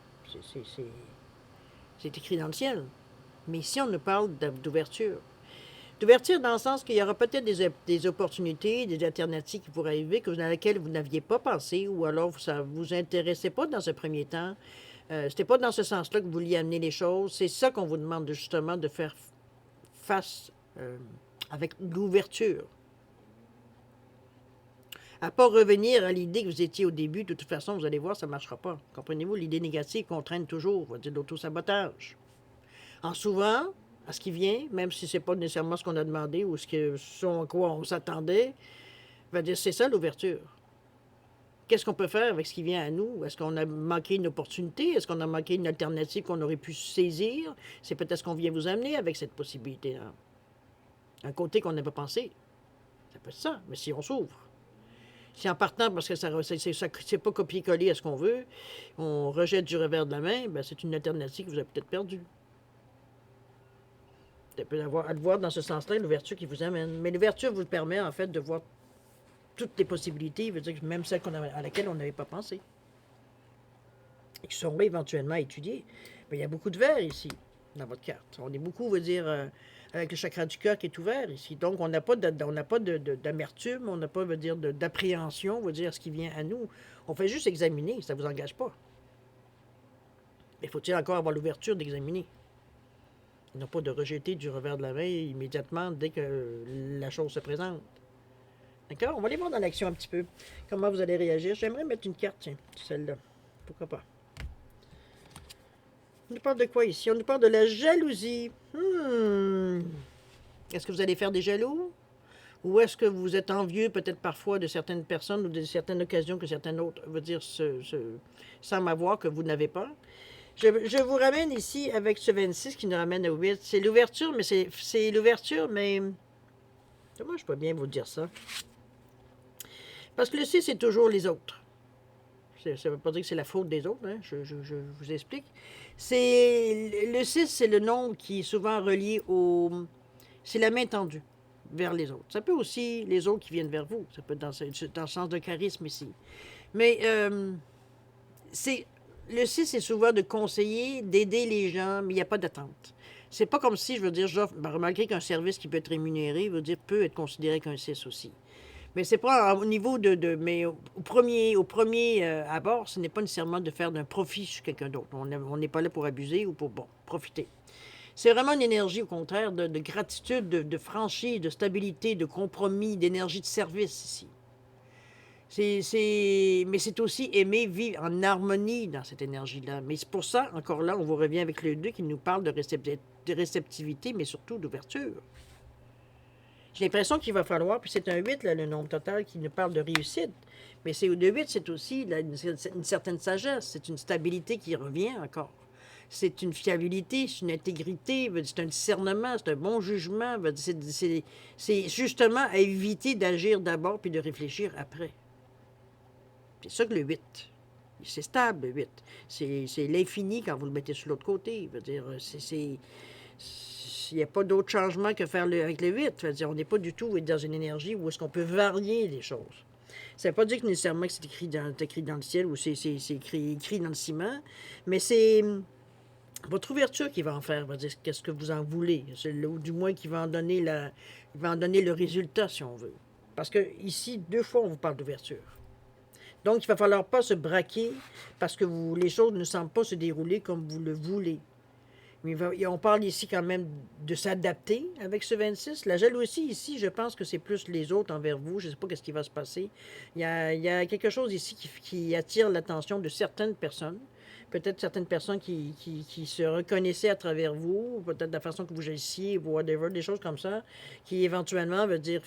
C'est écrit dans le ciel. Mais ici, on nous parle d'ouverture. D'ouverture dans le sens qu'il y aura peut-être des opportunités, des alternatives qui pourraient arriver dans lesquelles vous n'aviez pas pensé ou alors ça ne vous intéressait pas dans ce premier temps. C'était pas dans ce sens-là que vous vouliez amener les choses. C'est ça qu'on vous demande justement de faire face avec l'ouverture. À pas revenir à l'idée que vous étiez au début, de toute façon, vous allez voir, ça ne marchera pas. Comprenez-vous, l'idée négative contrainte toujours, on va dire l'auto-sabotage. En souvent, à ce qui vient, même si ce n'est pas nécessairement ce qu'on a demandé ou ce à quoi on s'attendait, va dire c'est ça l'ouverture. Qu'est-ce qu'on peut faire avec ce qui vient à nous? Est-ce qu'on a manqué une opportunité? Est-ce qu'on a manqué une alternative qu'on aurait pu saisir? C'est peut-être ce qu'on vient vous amener avec cette possibilité-là. Un côté qu'on n'avait pas pensé. Ça peut être ça, mais si on s'ouvre. Si en partant, parce que ça c'est pas copier-coller à ce qu'on veut, on rejette du revers de la main, ben c'est une alternative que vous avez peut-être perdue. Ça peut avoir à le voir dans ce sens-là, l'ouverture qui vous amène. Mais l'ouverture vous permet en fait de voir toutes les possibilités, veut dire même celles à laquelle on n'avait pas pensé. Et qui seront éventuellement étudiées. Mais il y a beaucoup de verre ici, dans votre carte. On est beaucoup, veut dire, avec le chakra du cœur qui est ouvert ici. Donc, on n'a pas d'amertume, on n'a pas, veut dire, d'appréhension, veut dire, ce qui vient à nous. On fait juste examiner, ça ne vous engage pas. Mais faut-il encore avoir l'ouverture d'examiner? Non pas de rejeter du revers de la main immédiatement dès que la chose se présente. D'accord? On va aller voir dans l'action un petit peu. Comment vous allez réagir. J'aimerais mettre une carte, tiens, celle-là. Pourquoi pas? On nous parle de quoi ici? On nous parle de la jalousie. Est-ce que vous allez faire des jaloux? Ou est-ce que vous êtes envieux peut-être parfois de certaines personnes ou de certaines occasions que certaines autres, veut dire, semblent avoir que vous n'avez pas? Je vous ramène ici avec ce 26 qui nous ramène au 8. C'est l'ouverture, mais c'est l'ouverture, mais... Comment je peux bien vous dire ça? Parce que le 6, c'est toujours les autres. Ça ne veut pas dire que c'est la faute des autres, hein? Je vous explique. Le 6, c'est le nombre qui est souvent relié au... C'est la main tendue vers les autres. Ça peut aussi les autres qui viennent vers vous. Ça peut être dans le sens de charisme ici. Mais le 6, c'est souvent de conseiller, d'aider les gens, mais il n'y a pas d'attente. C'est pas comme si, je veux dire, malgré qu'un service qui peut être rémunéré, veut dire, peut être considéré qu'un 6 aussi. Mais c'est pas au niveau mais au premier abord, ce n'est pas nécessairement de faire d'un profit sur quelqu'un d'autre. On n'est pas là pour abuser ou pour profiter. C'est vraiment une énergie, au contraire, de gratitude, de franchise, de stabilité, de compromis, d'énergie de service ici. Mais c'est aussi aimer vivre en harmonie dans cette énergie-là. Mais c'est pour ça, encore là, on vous revient avec le 2 qui nous parle de réceptivité, mais surtout d'ouverture. J'ai l'impression qu'il va falloir, puis c'est un 8, là, le nombre total, qui nous parle de réussite. Mais le 8, c'est aussi là, une certaine sagesse, c'est une stabilité qui revient encore. C'est une fiabilité, c'est une intégrité, c'est un discernement, c'est un bon jugement. C'est justement à éviter d'agir d'abord puis de réfléchir après. C'est ça que le 8. C'est stable, le 8. C'est l'infini quand vous le mettez sur l'autre côté. Veut dire, il n'y a pas d'autre changement que faire avec le 8. C'est-à-dire, on n'est pas du tout dans une énergie où est-ce qu'on peut varier les choses. Ça ne veut pas dire que nécessairement que c'est écrit dans le ciel ou c'est écrit dans le ciment, mais c'est votre ouverture qui va en faire, va dire qu'est-ce que vous en voulez. Ou du moins qui va en donner le résultat, si on veut. Parce que ici, 2 fois, on vous parle d'ouverture. Donc, il ne va falloir pas se braquer parce que les choses ne semblent pas se dérouler comme vous le voulez. Mais on parle ici quand même de s'adapter avec ce 26. La jalousie ici, je pense que c'est plus les autres envers vous. Je ne sais pas ce qui va se passer. Il y a quelque chose ici qui attire l'attention de certaines personnes. Peut-être certaines personnes qui se reconnaissaient à travers vous, peut-être la façon que vous agissiez, whatever, des choses comme ça, qui éventuellement veut dire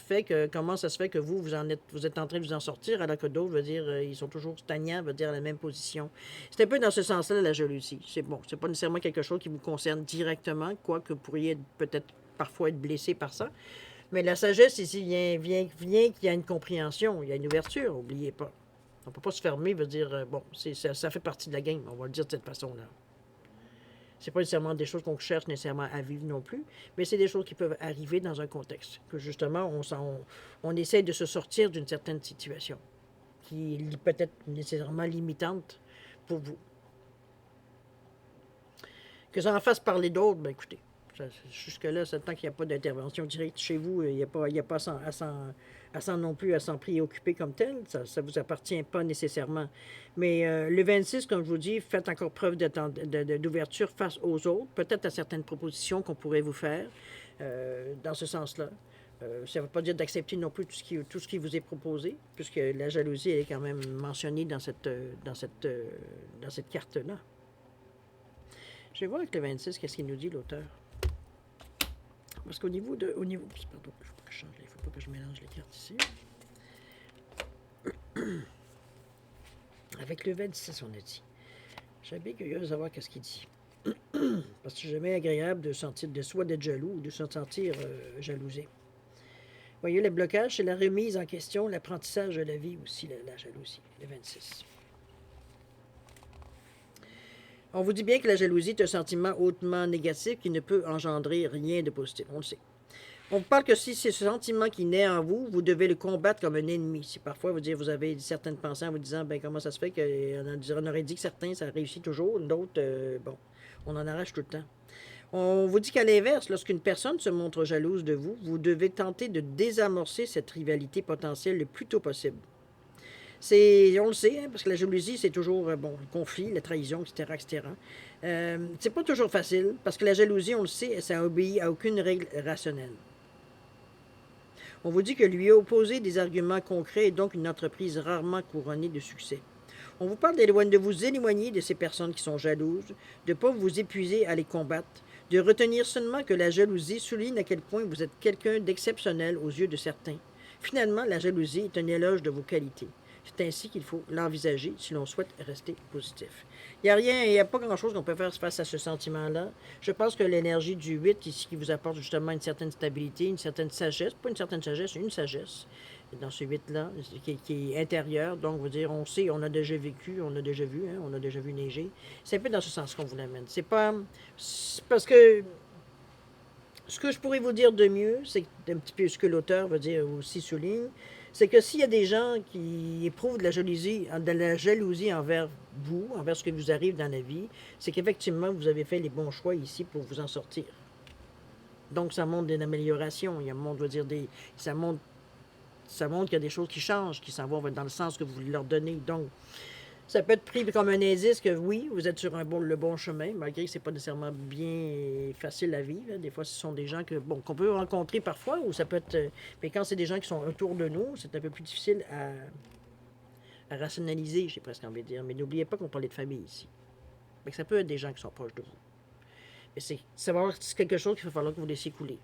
comment ça se fait que vous êtes en train de vous en sortir, alors que d'autres, veut dire, ils sont toujours stagnants, veut dire, à la même position. C'est un peu dans ce sens-là, la jalousie. C'est pas nécessairement quelque chose qui vous concerne directement, quoique vous pourriez peut-être parfois être blessé par ça. Mais la sagesse ici vient qu'il y a une compréhension, il y a une ouverture, n'oubliez pas. On ne peut pas se fermer, veut dire, ça fait partie de la game, on va le dire de cette façon-là. C'est pas nécessairement des choses qu'on cherche nécessairement à vivre non plus, mais c'est des choses qui peuvent arriver dans un contexte, que justement, on essaie de se sortir d'une certaine situation, qui est peut-être nécessairement limitante pour vous. Que ça en fasse parler d'autres, ben écoutez, Jusque-là, c'est tant qu'il n'y a pas d'intervention directe chez vous, il n'y a pas, il y a pas à s'en non plus à s'en préoccuper comme tel. Ça ne vous appartient pas nécessairement. Mais le 26, comme je vous dis, faites encore preuve d'ouverture face aux autres, peut-être à certaines propositions qu'on pourrait vous faire dans ce sens-là. Ça ne veut pas dire d'accepter non plus tout ce qui vous est proposé, puisque la jalousie elle est quand même mentionnée dans cette carte-là. Je vais voir avec le 26, qu'est-ce qu'il nous dit, l'auteur. Parce qu'au niveau de... pardon, il ne faut pas que je change, il ne faut pas que je mélange les cartes ici. Avec le 26, on a dit. Je suis bien curieux de savoir qu'est-ce qu'il dit. Parce que c'est jamais agréable de sentir de soi d'être jaloux ou de se sentir jalousé. Voyez, le blocage, c'est la remise en question, l'apprentissage de la vie aussi, la jalousie, le 26. On vous dit bien que la jalousie est un sentiment hautement négatif qui ne peut engendrer rien de positif, on le sait. On vous parle que si c'est ce sentiment qui naît en vous, vous devez le combattre comme un ennemi. Si parfois vous avez certaines pensées en vous disant, ben comment ça se fait qu'on aurait dit que certains, ça réussit toujours, d'autres, on en arrache tout le temps. On vous dit qu'à l'inverse, lorsqu'une personne se montre jalouse de vous, vous devez tenter de désamorcer cette rivalité potentielle le plus tôt possible. On le sait, hein, parce que la jalousie, c'est toujours, le conflit, la trahison, etc., etc. C'est pas toujours facile, parce que la jalousie, on le sait, ça obéit à aucune règle rationnelle. On vous dit que lui opposer des arguments concrets est donc une entreprise rarement couronnée de succès. On vous parle de vous éloigner de ces personnes qui sont jalouses, de ne pas vous épuiser à les combattre, de retenir seulement que la jalousie souligne à quel point vous êtes quelqu'un d'exceptionnel aux yeux de certains. Finalement, la jalousie est un éloge de vos qualités. C'est ainsi qu'il faut l'envisager si l'on souhaite rester positif. Il n'y a pas grand-chose qu'on peut faire face à ce sentiment-là. Je pense que l'énergie du 8 ici qui vous apporte justement une certaine stabilité, une certaine sagesse, pas une certaine sagesse, une sagesse dans ce 8-là, qui est intérieur. Donc, vous dire, on sait, on a déjà vécu, on a déjà vu, hein, on a déjà vu neiger. C'est un peu dans ce sens qu'on vous l'amène. C'est parce que ce que je pourrais vous dire de mieux, c'est un petit peu ce que l'auteur veut dire aussi souligne, c'est que s'il y a des gens qui éprouvent de la jalousie envers vous, envers ce qui vous arrive dans la vie, c'est qu'effectivement, vous avez fait les bons choix ici pour vous en sortir. Donc, ça montre une amélioration. Ça montre qu'il y a des choses qui changent, qui s'en vont dans le sens que vous voulez leur donner. Donc, ça peut être pris comme un indice que oui, vous êtes sur le bon chemin, malgré que ce n'est pas nécessairement bien facile à vivre. Des fois, ce sont des gens qu'on peut rencontrer parfois, ou ça peut être. Mais quand c'est des gens qui sont autour de nous, c'est un peu plus difficile à rationaliser, j'ai presque envie de dire. Mais n'oubliez pas qu'on parlait de famille ici. Mais ça peut être des gens qui sont proches de vous. Mais c'est quelque chose qu'il va falloir que vous laissiez couler.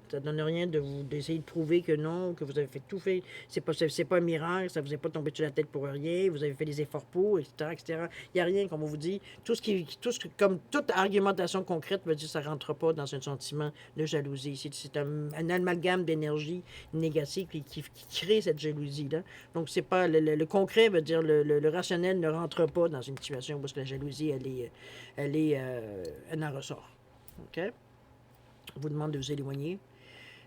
Ça ne donne rien d'essayer de prouver que non, que vous avez fait tout fait. C'est pas un miracle, ça ne vous est pas tombé sur la tête pour rien, vous avez fait des efforts pour, etc., etc. Il n'y a rien, comme on vous dit. Comme toute argumentation concrète veut dire que ça ne rentre pas dans un sentiment de jalousie. C'est un amalgame d'énergie négative qui crée cette jalousie-là. Donc, c'est pas le concret veut dire le rationnel ne rentre pas dans une situation parce que la jalousie, elle en ressort. OK? On vous demande de vous éloigner.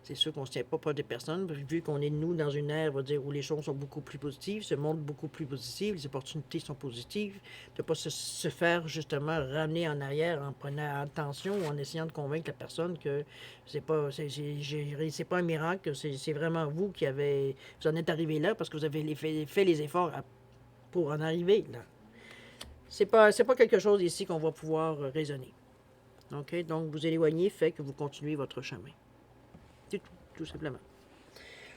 C'est sûr qu'on ne se tient pas près des personnes, vu qu'on est, nous, dans une ère où les choses sont beaucoup plus positives, ce monde beaucoup plus positif, les opportunités sont positives, de ne pas se faire, justement, ramener en arrière en prenant attention ou en essayant de convaincre la personne que c'est pas un miracle, c'est vraiment vous vous en êtes arrivé là parce que vous avez fait les efforts pour en arriver là. C'est pas quelque chose ici qu'on va pouvoir raisonner. OK? Donc, vous éloigner fait que vous continuez votre chemin. C'est tout simplement.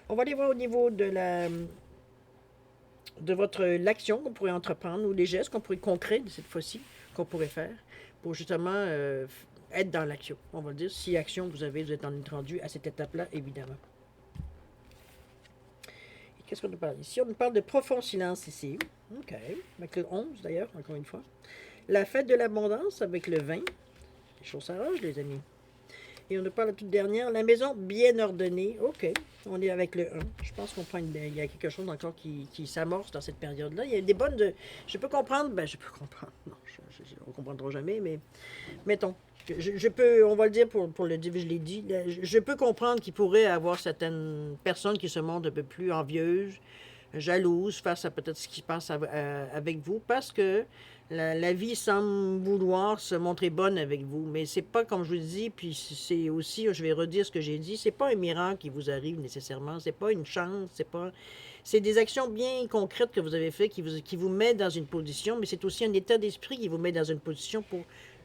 On va aller voir au niveau de l'action qu'on pourrait entreprendre ou les gestes qu'on pourrait concrets cette fois-ci, qu'on pourrait faire pour justement être dans l'action. On va dire, si action vous êtes rendu à cette étape-là, évidemment. Et qu'est-ce qu'on nous parle ici? On nous parle de profond silence ici. OK. Avec le 11 d'ailleurs, encore une fois. La fête de l'abondance avec le 20. Les choses s'arrangent, les amis. Et on nous parle la toute dernière, la maison bien ordonnée. OK, on est avec le 1. Je pense qu'on prend il y a quelque chose encore qui s'amorce dans cette période-là. Il y a des bonnes... Je peux comprendre. Je peux comprendre. Non, on ne comprendra jamais, mais mettons. Je peux, on va le dire pour le dire, je l'ai dit, je peux comprendre qu'il pourrait y avoir certaines personnes qui se montrent un peu plus envieuses, jalouses face à peut-être ce qui se passe avec vous, parce que La vie semble vouloir se montrer bonne avec vous, mais c'est pas comme je vous dis, puis c'est aussi, je vais redire ce que j'ai dit, c'est pas un miracle qui vous arrive nécessairement, c'est pas une chance, c'est des actions bien concrètes que vous avez faites qui vous met dans une position, mais c'est aussi un état d'esprit qui vous met dans une position pour,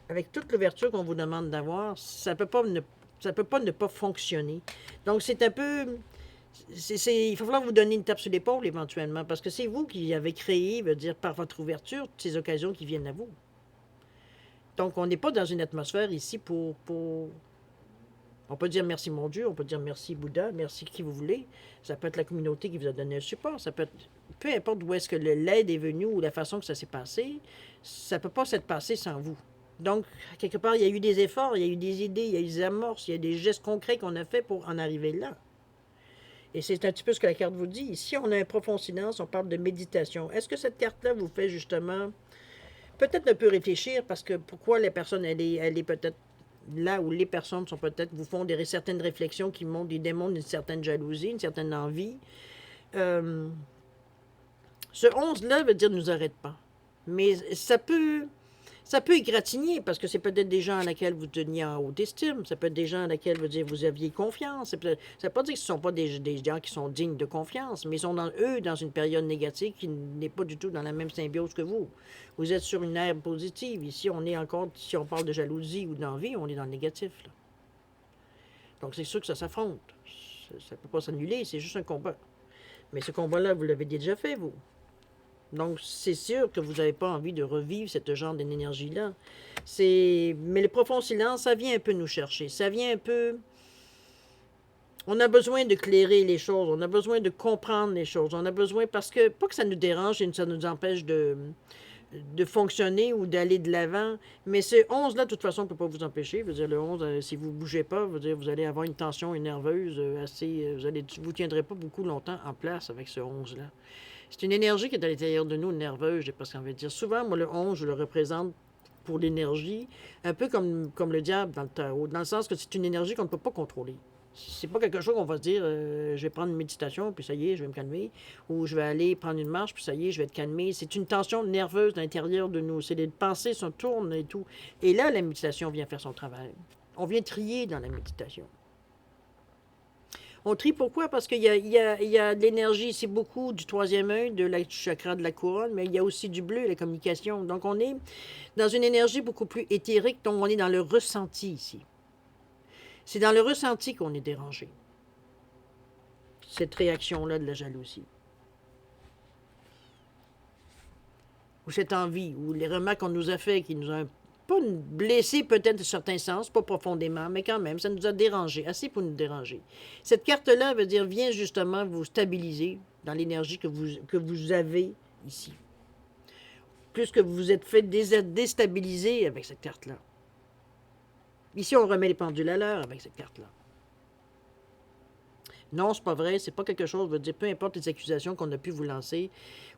avec toute l'ouverture qu'on vous demande d'avoir, ça peut pas ne pas fonctionner. Donc c'est un peu, il va falloir vous donner une tape sur l'épaule éventuellement, parce que c'est vous qui avez créé, veut dire, par votre ouverture, ces occasions qui viennent à vous. Donc, on n'est pas dans une atmosphère ici pour... On peut dire merci mon Dieu, on peut dire merci Bouddha, merci qui vous voulez. Ça peut être la communauté qui vous a donné un support, ça peut être... Peu importe d'où est-ce que l'aide est venue ou la façon que ça s'est passé, ça ne peut pas s'être passé sans vous. Donc, quelque part, il y a eu des efforts, il y a eu des idées, il y a eu des amorces, il y a des gestes concrets qu'on a fait pour en arriver là. Et c'est un petit peu ce que la carte vous dit. Ici, on a un profond silence, on parle de méditation. Est-ce que cette carte-là vous fait justement peut-être un peu réfléchir parce que pourquoi la personne, elle est peut-être là où les personnes sont peut-être, vous font certaines réflexions qui démontrent une certaine jalousie, une certaine envie. Euh, Ce 11-là veut dire ne nous arrête pas. Mais ça peut égratigner parce que c'est peut-être des gens à laquelle vous teniez en haute estime. Ça peut être des gens à laquelle vous aviez confiance. Ça ne veut pas dire que ce ne sont pas des gens qui sont dignes de confiance, mais ils sont dans une période négative qui n'est pas du tout dans la même symbiose que vous. Vous êtes sur une ère positive. Ici, on est encore, si on parle de jalousie ou d'envie, on est dans le négatif. Là. Donc c'est sûr que ça s'affronte. Ça ne peut pas s'annuler, c'est juste un combat. Mais ce combat-là, vous l'avez déjà fait, vous. Donc, c'est sûr que vous n'avez pas envie de revivre ce genre d'énergie-là. Mais le profond silence, ça vient un peu nous chercher. Ça vient un peu... On a besoin de clairer les choses. On a besoin de comprendre les choses. On a besoin... Parce que, pas que ça nous dérange et ça nous empêche de fonctionner ou d'aller de l'avant. Mais ce 11-là, de toute façon, ne peut pas vous empêcher. Je veux dire, le 11, si vous ne bougez pas, vous allez avoir une tension nerveuse assez... vous ne tiendrez pas beaucoup longtemps en place avec ce 11-là. C'est une énergie qui est à l'intérieur de nous, nerveuse, j'ai presque envie de dire. Souvent, moi, le 11, je le représente pour l'énergie, un peu comme le diable dans le tarot, dans le sens que c'est une énergie qu'on ne peut pas contrôler. C'est pas quelque chose qu'on va se dire, je vais prendre une méditation, puis ça y est, je vais me calmer, ou je vais aller prendre une marche, puis ça y est, je vais être calmé. C'est une tension nerveuse à l'intérieur de nous. C'est les pensées se tournent et tout. Et là, la méditation vient faire son travail. On vient trier dans la méditation. On trie pourquoi? Parce qu'il y a de l'énergie, c'est beaucoup du troisième œil, du chakra de la couronne, mais il y a aussi du bleu, la communication. Donc on est dans une énergie beaucoup plus éthérique, donc on est dans le ressenti ici. C'est dans le ressenti qu'on est dérangé. Cette réaction-là de la jalousie. Ou cette envie, ou les remarques qu'on nous a fait, qui nous ont pas blessé peut-être dans certains sens, pas profondément, mais quand même, ça nous a dérangé, assez pour nous déranger. Cette carte-là veut dire, vient justement vous stabiliser dans l'énergie que vous avez ici. Plus que vous vous êtes fait déstabiliser avec cette carte-là. Ici, on remet les pendules à l'heure avec cette carte-là. Non, c'est pas vrai, c'est pas quelque chose, veut dire, peu importe les accusations qu'on a pu vous lancer,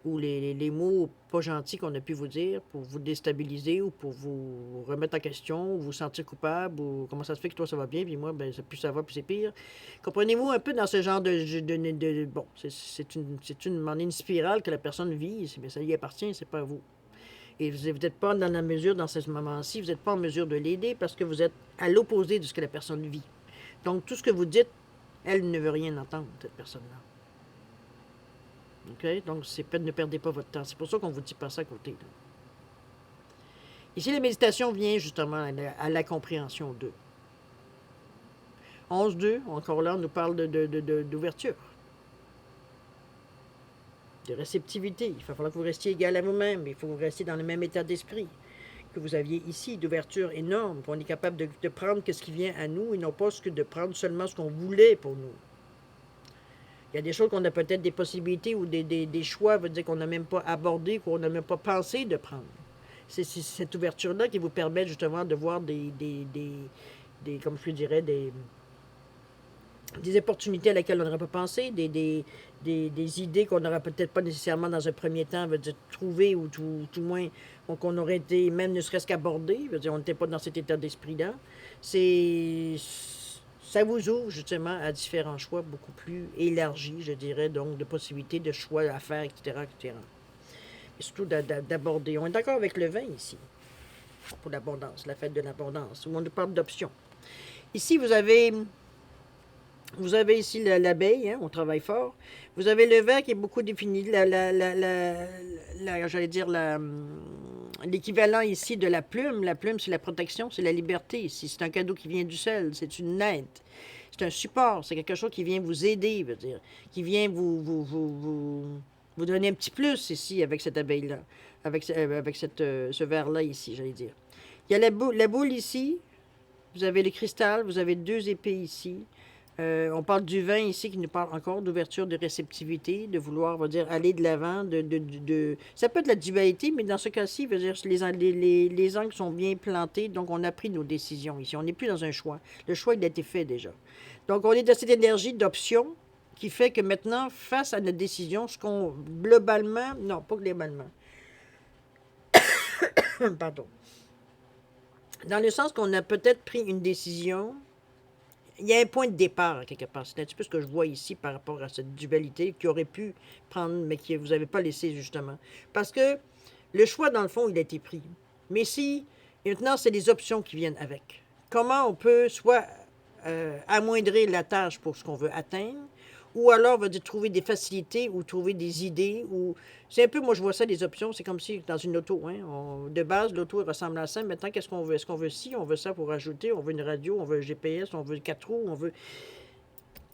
ou les mots pas gentils qu'on a pu vous dire pour vous déstabiliser ou pour vous remettre en question ou vous sentir coupable ou comment ça se fait que toi ça va bien puis moi ben plus ça va plus c'est pire. Comprenez-vous un peu dans ce genre bon, une spirale que la personne vit, mais ça y appartient, c'est pas à vous. Et vous n'êtes pas dans la mesure, dans ce moment-ci, vous n'êtes pas en mesure de l'aider parce que vous êtes à l'opposé de ce que la personne vit. Donc tout ce que vous dites, elle ne veut rien entendre, cette personne-là. OK? Donc, ne perdez pas votre temps. C'est pour ça qu'on vous dit pas ça à côté. Là. Ici, la méditation vient justement à la compréhension d'eux. 11-2, encore là, on nous parle d'ouverture. De réceptivité. Il va falloir que vous restiez égal à vous-même. Il faut que vous restiez dans le même état d'esprit que vous aviez ici, d'ouverture énorme. Qu'on est capable de prendre ce qui vient à nous et non pas de prendre seulement ce qu'on voulait pour nous. Il y a des choses qu'on a peut-être des possibilités ou des choix, veut dire qu'on n'a même pas abordé, qu'on n'a même pas pensé de prendre. C'est cette ouverture-là qui vous permet justement de voir comme je dirais, des opportunités à laquelle on n'aurait pas pensé, des idées qu'on n'aurait peut-être pas nécessairement dans un premier temps, veut dire trouver ou tout moins qu'on aurait été même ne serait-ce qu'abordé, veut dire on n'était pas dans cet état d'esprit-là. Ça vous ouvre justement à différents choix beaucoup plus élargis, je dirais, donc de possibilités de choix à faire, etc., etc. et surtout d'aborder. On est d'accord avec le vin ici, pour l'abondance, la fête de l'abondance, où on nous parle d'options. Ici, vous avez ici l'abeille, hein, on travaille fort. Vous avez le vert qui est beaucoup défini. J'allais dire, l'équivalent ici de la plume. La plume, c'est la protection, c'est la liberté ici. C'est un cadeau qui vient du ciel, c'est une aide. C'est un support, c'est quelque chose qui vient vous aider, veut dire, qui vient vous donner un petit plus ici avec cette abeille-là, avec ce verre-là ici, j'allais dire. Il y a la boule ici, vous avez le cristal, vous avez deux épées ici. On parle du vin ici qui nous parle encore d'ouverture, de réceptivité, de vouloir, on va dire, aller de l'avant. Ça peut être la dualité, mais dans ce cas-ci, veut dire, les angles sont bien plantés, donc on a pris nos décisions ici. On n'est plus dans un choix. Le choix, il a été fait déjà. Donc, on est dans cette énergie d'option qui fait que maintenant, face à notre décision, ce qu'on, globalement, non, pas globalement, pardon, dans le sens qu'on a peut-être pris une décision. Il y a un point de départ, quelque part. C'est un petit peu ce que je vois ici par rapport à cette dualité qui aurait pu prendre, mais que vous n'avez pas laissé, justement. Parce que le choix, dans le fond, il a été pris. Mais si, et maintenant, c'est les options qui viennent avec. Comment on peut soit amoindrir la tâche pour ce qu'on veut atteindre, ou alors, on va dire, trouver des facilités ou trouver des idées. Ou c'est un peu, moi, je vois ça, des options. C'est comme si, dans une auto, hein, de base, l'auto ressemble à ça. Maintenant, qu'est-ce qu'on veut? Est-ce qu'on veut ci? On veut ça pour rajouter? On veut une radio? On veut un GPS? On veut 4 roues?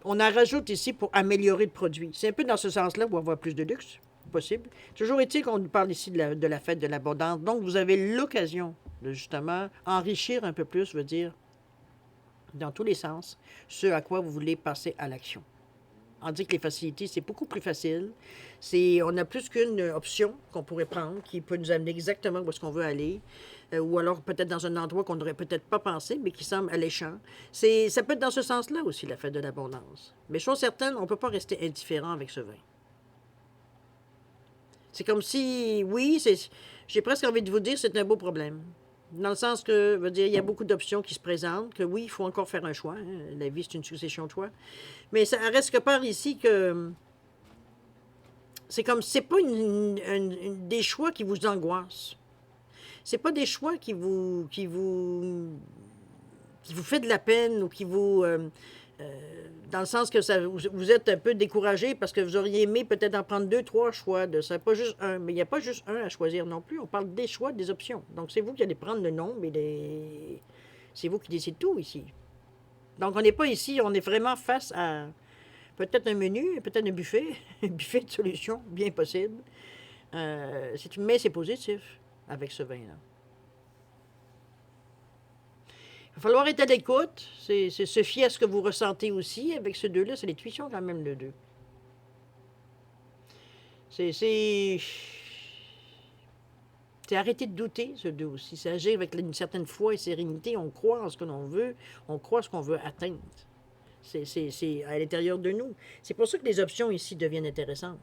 On en rajoute ici pour améliorer le produit. C'est un peu dans ce sens-là pour avoir plus de luxe possible. Toujours est-il qu'on nous parle ici de la fête de l'abondance. Donc, vous avez l'occasion de, justement, enrichir un peu plus, veut dire, dans tous les sens, ce à quoi vous voulez passer à l'action. On dit que les facilités, c'est beaucoup plus facile. On a plus qu'une option qu'on pourrait prendre qui peut nous amener exactement où est-ce qu'on veut aller. Ou alors peut-être dans un endroit qu'on n'aurait peut-être pas pensé, mais qui semble alléchant. Ça peut être dans ce sens-là aussi, la fête de l'abondance. Mais chose certaine, on ne peut pas rester indifférent avec ce vin. C'est comme si, oui, j'ai presque envie de vous dire, c'est un beau problème. Dans le sens que, veut dire, il y a beaucoup d'options qui se présentent, que oui, il faut encore faire un choix. Hein. La vie, c'est une succession de choix. Mais ça reste que part ici que c'est comme, c'est pas des choix qui vous angoissent. C'est pas des choix qui vous fait de la peine ou qui vous, dans le sens que vous êtes un peu découragé parce que vous auriez aimé peut-être en prendre 2, 3 choix de ça, pas juste un. Mais il n'y a pas juste un à choisir non plus. On parle des choix, des options. Donc c'est vous qui allez prendre le nombre et c'est vous qui décidez tout ici. Donc on n'est pas ici, on est vraiment face à peut-être un menu, peut-être un buffet, un buffet de solutions, bien possible. Mais c'est positif avec ce vin-là. Il va falloir être à l'écoute. C'est se fier à ce que vous ressentez aussi. Avec ce deux-là, c'est l'intuition quand même, le deux. C'est arrêter de douter, ce deux aussi. C'est agir avec une certaine foi et sérénité. On croit en ce que l'on veut. On croit en ce qu'on veut atteindre. C'est à l'intérieur de nous. C'est pour ça que les options ici deviennent intéressantes.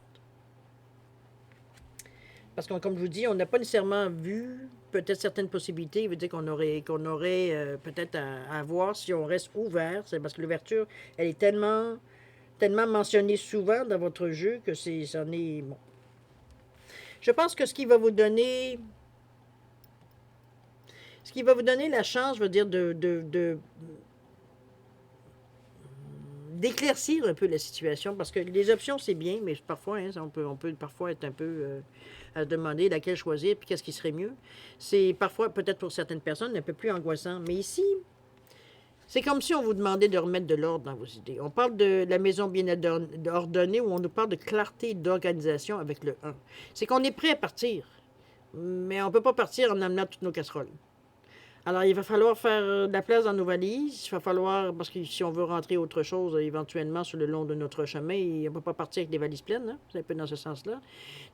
Parce que, comme je vous dis, on n'a pas nécessairement vu peut-être certaines possibilités. Il veut dire qu'on aurait peut-être à voir si on reste ouvert. C'est parce que l'ouverture, elle est tellement mentionnée souvent dans votre jeu que c'en est bon. Je pense que ce qui va vous donner la chance, je veux dire, d'éclaircir un peu la situation, parce que les options, c'est bien, mais parfois, hein, on peut parfois être un peu à se demander laquelle choisir, puis qu'est-ce qui serait mieux. C'est parfois, peut-être pour certaines personnes, un peu plus angoissant. Mais ici, c'est comme si on vous demandait de remettre de l'ordre dans vos idées. On parle de la maison bien ordonnée, où on nous parle de clarté et d'organisation avec le 1. C'est qu'on est prêt à partir, mais on ne peut pas partir en amenant toutes nos casseroles. Alors, il va falloir faire de la place dans nos valises. Il va falloir, parce que si on veut rentrer autre chose, éventuellement, sur le long de notre chemin, on ne va pas partir avec des valises pleines. Hein? C'est un peu dans ce sens-là.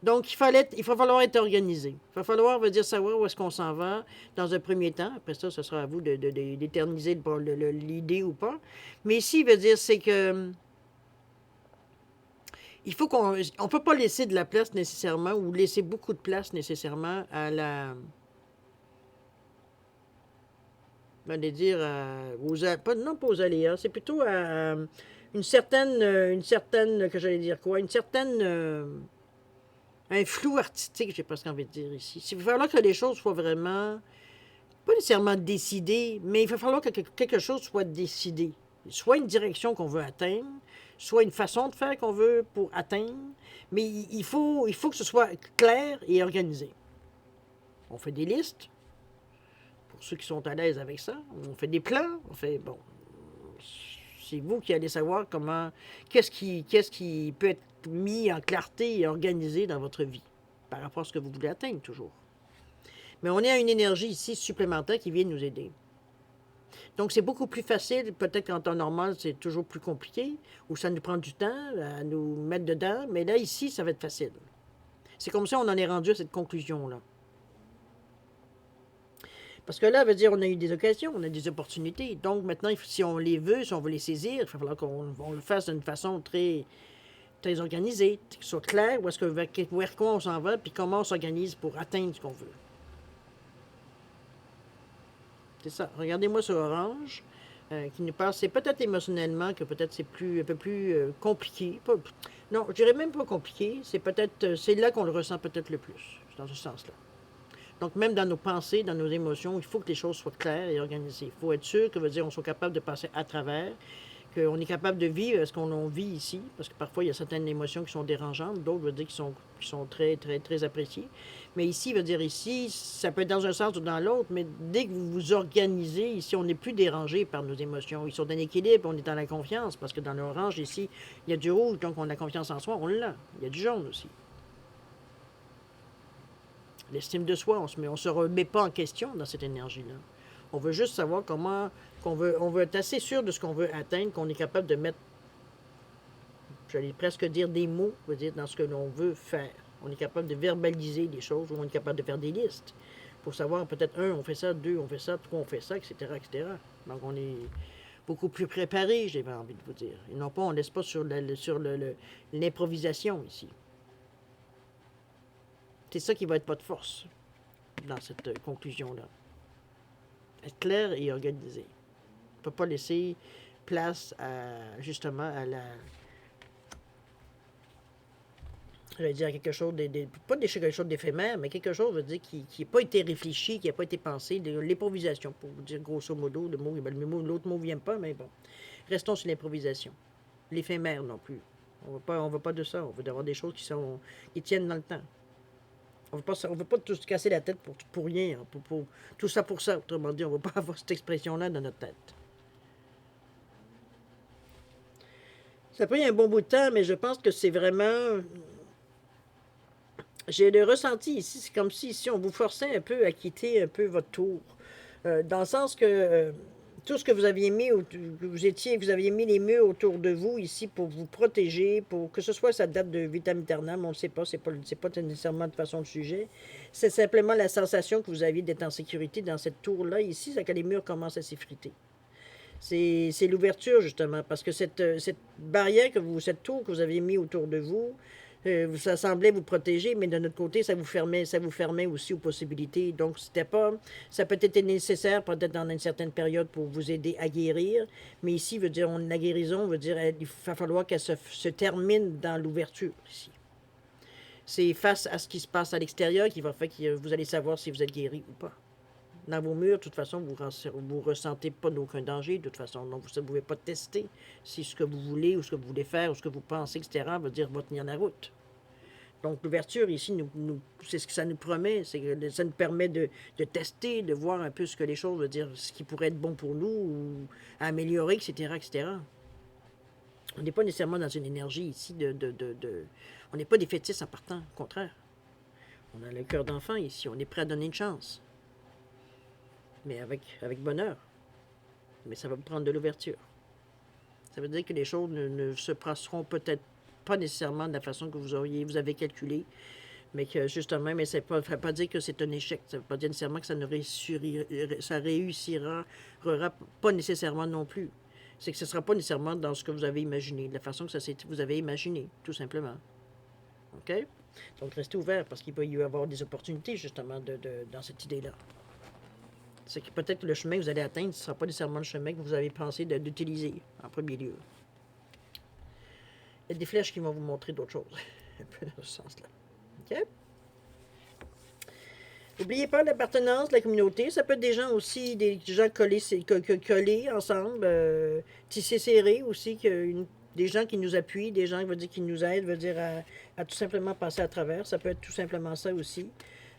Donc, il va falloir être organisé. Il va falloir dire savoir où est-ce qu'on s'en va dans un premier temps. Après ça, ce sera à vous d'éterniser l'idée ou pas. Mais ici, il veut dire, c'est que il faut qu'on ne peut pas laisser de la place nécessairement ou laisser beaucoup de place nécessairement à la... Allez dire, non pas aux aléas, c'est plutôt à une certaine, que j'allais dire quoi, une certaine un flou artistique, j'ai presque envie de dire ici. Il va falloir que les choses soient vraiment, pas nécessairement décidées, mais il va falloir que quelque chose soit décidé. Soit une direction qu'on veut atteindre, soit une façon de faire qu'on veut pour atteindre, mais il faut que ce soit clair et organisé. On fait des listes, pour ceux qui sont à l'aise avec ça. On fait des plans, on fait, bon, c'est vous qui allez savoir comment, qu'est-ce qui peut être mis en clarté et organisé dans votre vie, par rapport à ce que vous voulez atteindre toujours. Mais on a une énergie ici supplémentaire qui vient nous aider. Donc, c'est beaucoup plus facile. Peut-être qu'en temps normal, c'est toujours plus compliqué, ou ça nous prend du temps à nous mettre dedans. Mais là, ici, ça va être facile. C'est comme ça qu'on en est rendu à cette conclusion-là. Parce que là, ça veut dire on a eu des occasions, on a des opportunités. Donc, maintenant, si on les veut, si on veut les saisir, il va falloir qu'on le fasse d'une façon très, très organisée, que ce soit clair, vers quoi on s'en va, puis comment on s'organise pour atteindre ce qu'on veut. C'est ça. Regardez-moi sur Orange, qui nous parle. C'est peut-être émotionnellement que peut-être c'est un peu plus compliqué. Non, je dirais même pas compliqué. C'est là qu'on le ressent peut-être le plus, dans ce sens-là. Donc, même dans nos pensées, dans nos émotions, il faut que les choses soient claires et organisées. Il faut être sûr que, veut dire, on soit capable de passer à travers, qu'on est capable de vivre ce qu'on vit ici, parce que parfois, il y a certaines émotions qui sont dérangeantes, d'autres, veut dire, qui sont très, très, très appréciées. Mais ici, veut dire, ici, ça peut être dans un sens ou dans l'autre, mais dès que vous vous organisez, ici, on n'est plus dérangé par nos émotions. Ils sont en équilibre, on est dans la confiance, parce que dans l'orange, ici, il y a du rouge, donc on a confiance en soi, on l'a. Il y a du jaune aussi. L'estime de soi, on se remet pas en question dans cette énergie-là. On veut juste savoir on veut être assez sûr de ce qu'on veut atteindre, qu'on est capable de mettre, j'allais presque dire des mots, veut dire dans ce que l'on veut faire. On est capable de verbaliser les choses, ou on est capable de faire des listes pour savoir peut-être on fait ça, deux, on fait ça, trois, on fait ça, etc., etc. Donc on est beaucoup plus préparé, j'ai envie de vous dire. Et non pas, on ne laisse pas sur l'improvisation ici. C'est ça qui va être votre force dans cette conclusion-là. Être clair et organisé. On ne peut pas laisser place justement à je vais dire quelque chose, pas quelque chose d'éphémère, mais quelque chose, veut dire, qui n'a pas été réfléchi, qui n'a pas été pensé, de l'improvisation, pour vous dire grosso modo, l'autre mot ne vient pas, mais bon. Restons sur l'improvisation. L'éphémère non plus. On veut pas de ça. On veut avoir des choses qui tiennent dans le temps. On ne veut pas tout se casser la tête pour rien. Tout ça pour ça. Autrement dit, on ne veut pas avoir cette expression-là dans notre tête. Ça a pris un bon bout de temps, mais je pense que c'est vraiment... J'ai le ressenti ici, c'est comme si ici on vous forçait un peu à quitter un peu votre tour. Dans le sens que tout ce que vous aviez mis, vous aviez mis les murs autour de vous ici pour vous protéger, pour que ce soit sa date de vitam aeternam, on ne sait pas, c'est pas nécessairement de façon de sujet. C'est simplement la sensation que vous aviez d'être en sécurité dans cette tour-là ici, c'est que les murs commencent à s'effriter. C'est l'ouverture, justement, parce que cette barrière, cette tour que vous aviez mis autour de vous, ça semblait vous protéger, mais de notre côté, ça vous fermait aussi aux possibilités. Donc, ça peut être nécessaire, peut-être dans une certaine période, pour vous aider à guérir, mais ici, la guérison veut dire, il va falloir qu'elle se termine dans l'ouverture, ici. C'est face à ce qui se passe à l'extérieur qui va faire que vous allez savoir si vous êtes guéri ou pas. Dans vos murs, de toute façon, vous ne ressentez pas d'aucun danger, de toute façon. Donc, vous ne pouvez pas tester si ce que vous voulez ou ce que vous voulez faire ou ce que vous pensez, etc., va tenir la route. Donc, l'ouverture, ici, c'est ce que ça nous promet. Ça nous permet de tester, de voir un peu ce que les choses, ce qui pourrait être bon pour nous ou améliorer, etc., etc. On n'est pas nécessairement dans une énergie ici on n'est pas des fétistes en partant, au contraire. On a le cœur d'enfant ici, on est prêt à donner une chance. Mais avec bonheur. Mais ça va vous prendre de l'ouverture. Ça veut dire que les choses ne se passeront peut-être pas nécessairement de la façon que vous avez calculé, mais que justement, mais ça ne veut pas dire que c'est un échec. Ça ne veut pas dire nécessairement que ça réussira pas nécessairement non plus. C'est que ce ne sera pas nécessairement dans ce que vous avez imaginé, de la façon que vous avez imaginé, tout simplement. OK? Donc, restez ouvert parce qu'il peut y avoir des opportunités, justement, dans cette idée-là. C'est que peut-être que le chemin que vous allez atteindre, ce ne sera pas nécessairement le chemin que vous avez pensé d'utiliser en premier lieu. Il y a des flèches qui vont vous montrer d'autres choses, un peu dans ce sens-là. OK? N'oubliez pas l'appartenance de la communauté. Ça peut être des gens aussi, des gens collés ensemble, tissés serrés aussi, des gens qui nous appuient, des gens qui nous aident, veut dire à tout simplement passer à travers. Ça peut être tout simplement ça aussi,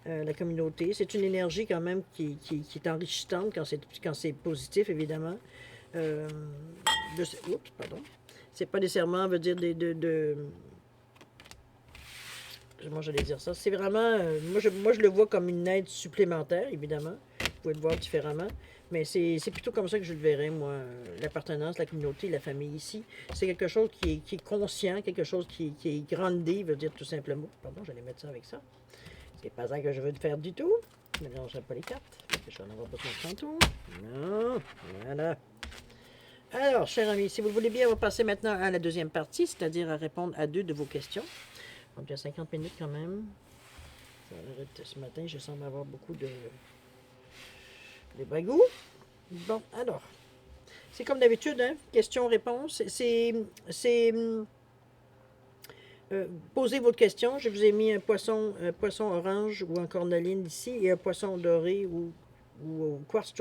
la communauté. C'est une énergie quand même qui est enrichissante quand c'est positif, évidemment. Euh, oups, pardon. C'est pas nécessairement, veut dire, moi, j'allais dire ça. C'est vraiment. Moi, je le vois comme une aide supplémentaire, évidemment. Vous pouvez le voir différemment. Mais c'est plutôt comme ça que je le verrais, moi. L'appartenance, la communauté, la famille ici. C'est quelque chose qui est conscient, quelque chose qui est grandé, veut dire tout simplement. Pardon, j'allais mettre ça avec ça. C'est pas ça que je veux faire du tout. Je ne mélangerai pas les cartes. Je vais en avoir besoin tantôt. Non. Voilà. Alors, chers amis, si vous le voulez bien, on va passer maintenant à la deuxième partie, c'est-à-dire à répondre à 2 de vos questions. Donc, il y a 50 minutes quand même. Ça arrête ce matin, je semble avoir beaucoup de bagou. Bon, alors, c'est comme d'habitude, hein, question-réponse. Posez votre question. Je vous ai mis un poisson orange ou en cornaline ici et un poisson doré ou quartz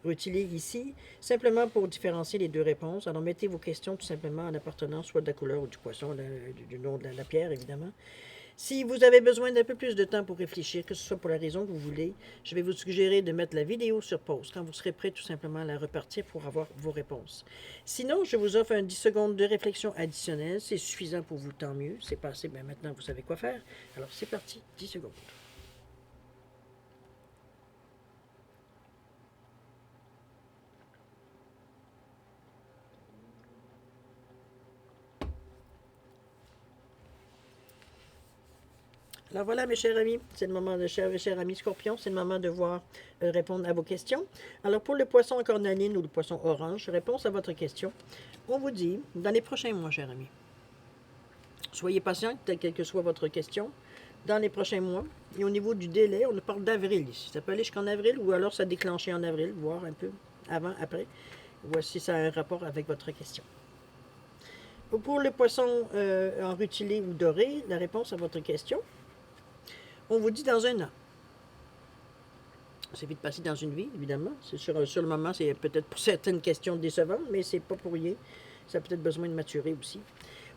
rutilé ici, simplement pour différencier les 2 réponses. Alors, mettez vos questions tout simplement en appartenant soit de la couleur ou du poisson, du nom de la pierre, évidemment. Si vous avez besoin d'un peu plus de temps pour réfléchir, que ce soit pour la raison que vous voulez, je vais vous suggérer de mettre la vidéo sur pause quand vous serez prêt tout simplement à la repartir pour avoir vos réponses. Sinon, je vous offre un 10 secondes de réflexion additionnelle. C'est suffisant pour vous, tant mieux. C'est passé, bien maintenant vous savez quoi faire. Alors c'est parti, 10 secondes. Alors voilà, mes chers amis, c'est le moment de chers amis Scorpion, c'est le moment de répondre à vos questions. Alors pour le poisson en cornaline ou le poisson orange, réponse à votre question. On vous dit, dans les prochains mois, chers amis, soyez patients, quelle que soit votre question, dans les prochains mois. Et au niveau du délai, on parle d'avril ici. Ça peut aller jusqu'en avril ou alors ça déclencher en avril, voire un peu avant, après. Voici ça a un rapport avec votre question. Pour le poisson en rutilé ou doré, la réponse à votre question, on vous dit dans un an. C'est vite passé dans une vie, évidemment. C'est sur le moment, c'est peut-être pour certaines questions décevantes, mais c'est pas pour rien. Ça a peut-être besoin de maturer aussi.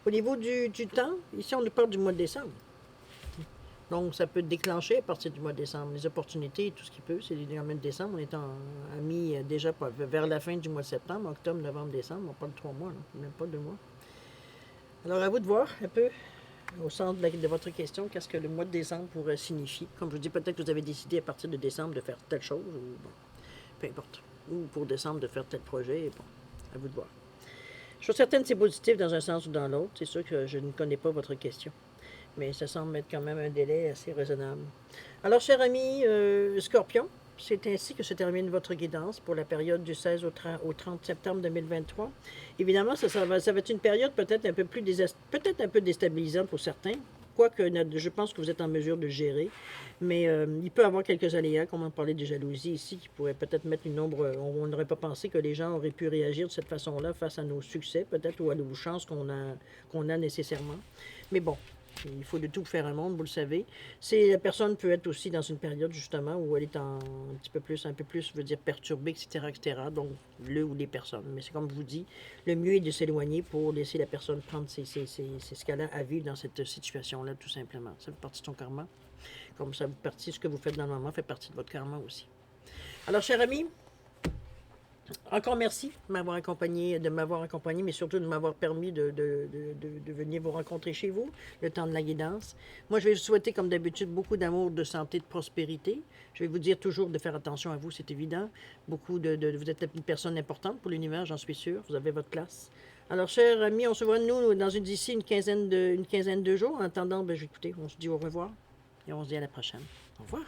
Au niveau du temps, ici, on nous parle du mois de décembre. Donc, ça peut déclencher à partir du mois de décembre. Les opportunités, tout ce qui peut, c'est le mois de décembre. On est mis déjà vers la fin du mois de septembre, octobre, novembre, décembre. On parle de 3 mois, là, même pas 2 mois. Alors, à vous de voir un peu au centre de votre question, qu'est-ce que le mois de décembre pourrait signifier. Comme je vous dis, peut-être que vous avez décidé à partir de décembre de faire telle chose, ou bon, peu importe. Ou pour décembre de faire tel projet, bon, à vous de voir. Je suis certaine que c'est positif dans un sens ou dans l'autre. C'est sûr que je ne connais pas votre question. Mais ça semble être quand même un délai assez raisonnable. Alors, cher ami Scorpion, c'est ainsi que se termine votre guidance pour la période du 16 au 30 septembre 2023. Évidemment, ça va être une période peut-être un peu déstabilisante pour certains, quoique je pense que vous êtes en mesure de gérer. Mais il peut y avoir quelques aléas, comme on parlait de jalousie ici, qui pourraient peut-être mettre une ombre. On n'aurait pas pensé que les gens auraient pu réagir de cette façon-là face à nos succès, peut-être, ou à nos chances qu'on a nécessairement. Mais bon, il faut de tout faire un monde, vous le savez. La personne peut être aussi dans une période, justement, où elle est un peu plus, je veux dire, perturbée, etc., etc. Donc, le ou les personnes. Mais c'est comme je vous dis, le mieux est de s'éloigner pour laisser la personne prendre ce qu'elle a à vivre dans cette situation-là, tout simplement. Ça fait partie de son karma. Comme ça, ce que vous faites dans le moment fait partie de votre karma aussi. Alors, chers amis, encore merci de m'avoir accompagné, mais surtout de m'avoir permis de venir vous rencontrer chez vous, le temps de la guidance. Moi, je vais vous souhaiter, comme d'habitude, beaucoup d'amour, de santé, de prospérité. Je vais vous dire toujours de faire attention à vous, c'est évident. Vous êtes une personne importante pour l'univers, j'en suis sûre. Vous avez votre place. Alors, chers amis, on se voit, nous, d'ici une quinzaine de jours. En attendant, écoutez, on se dit au revoir et on se dit à la prochaine. Au revoir.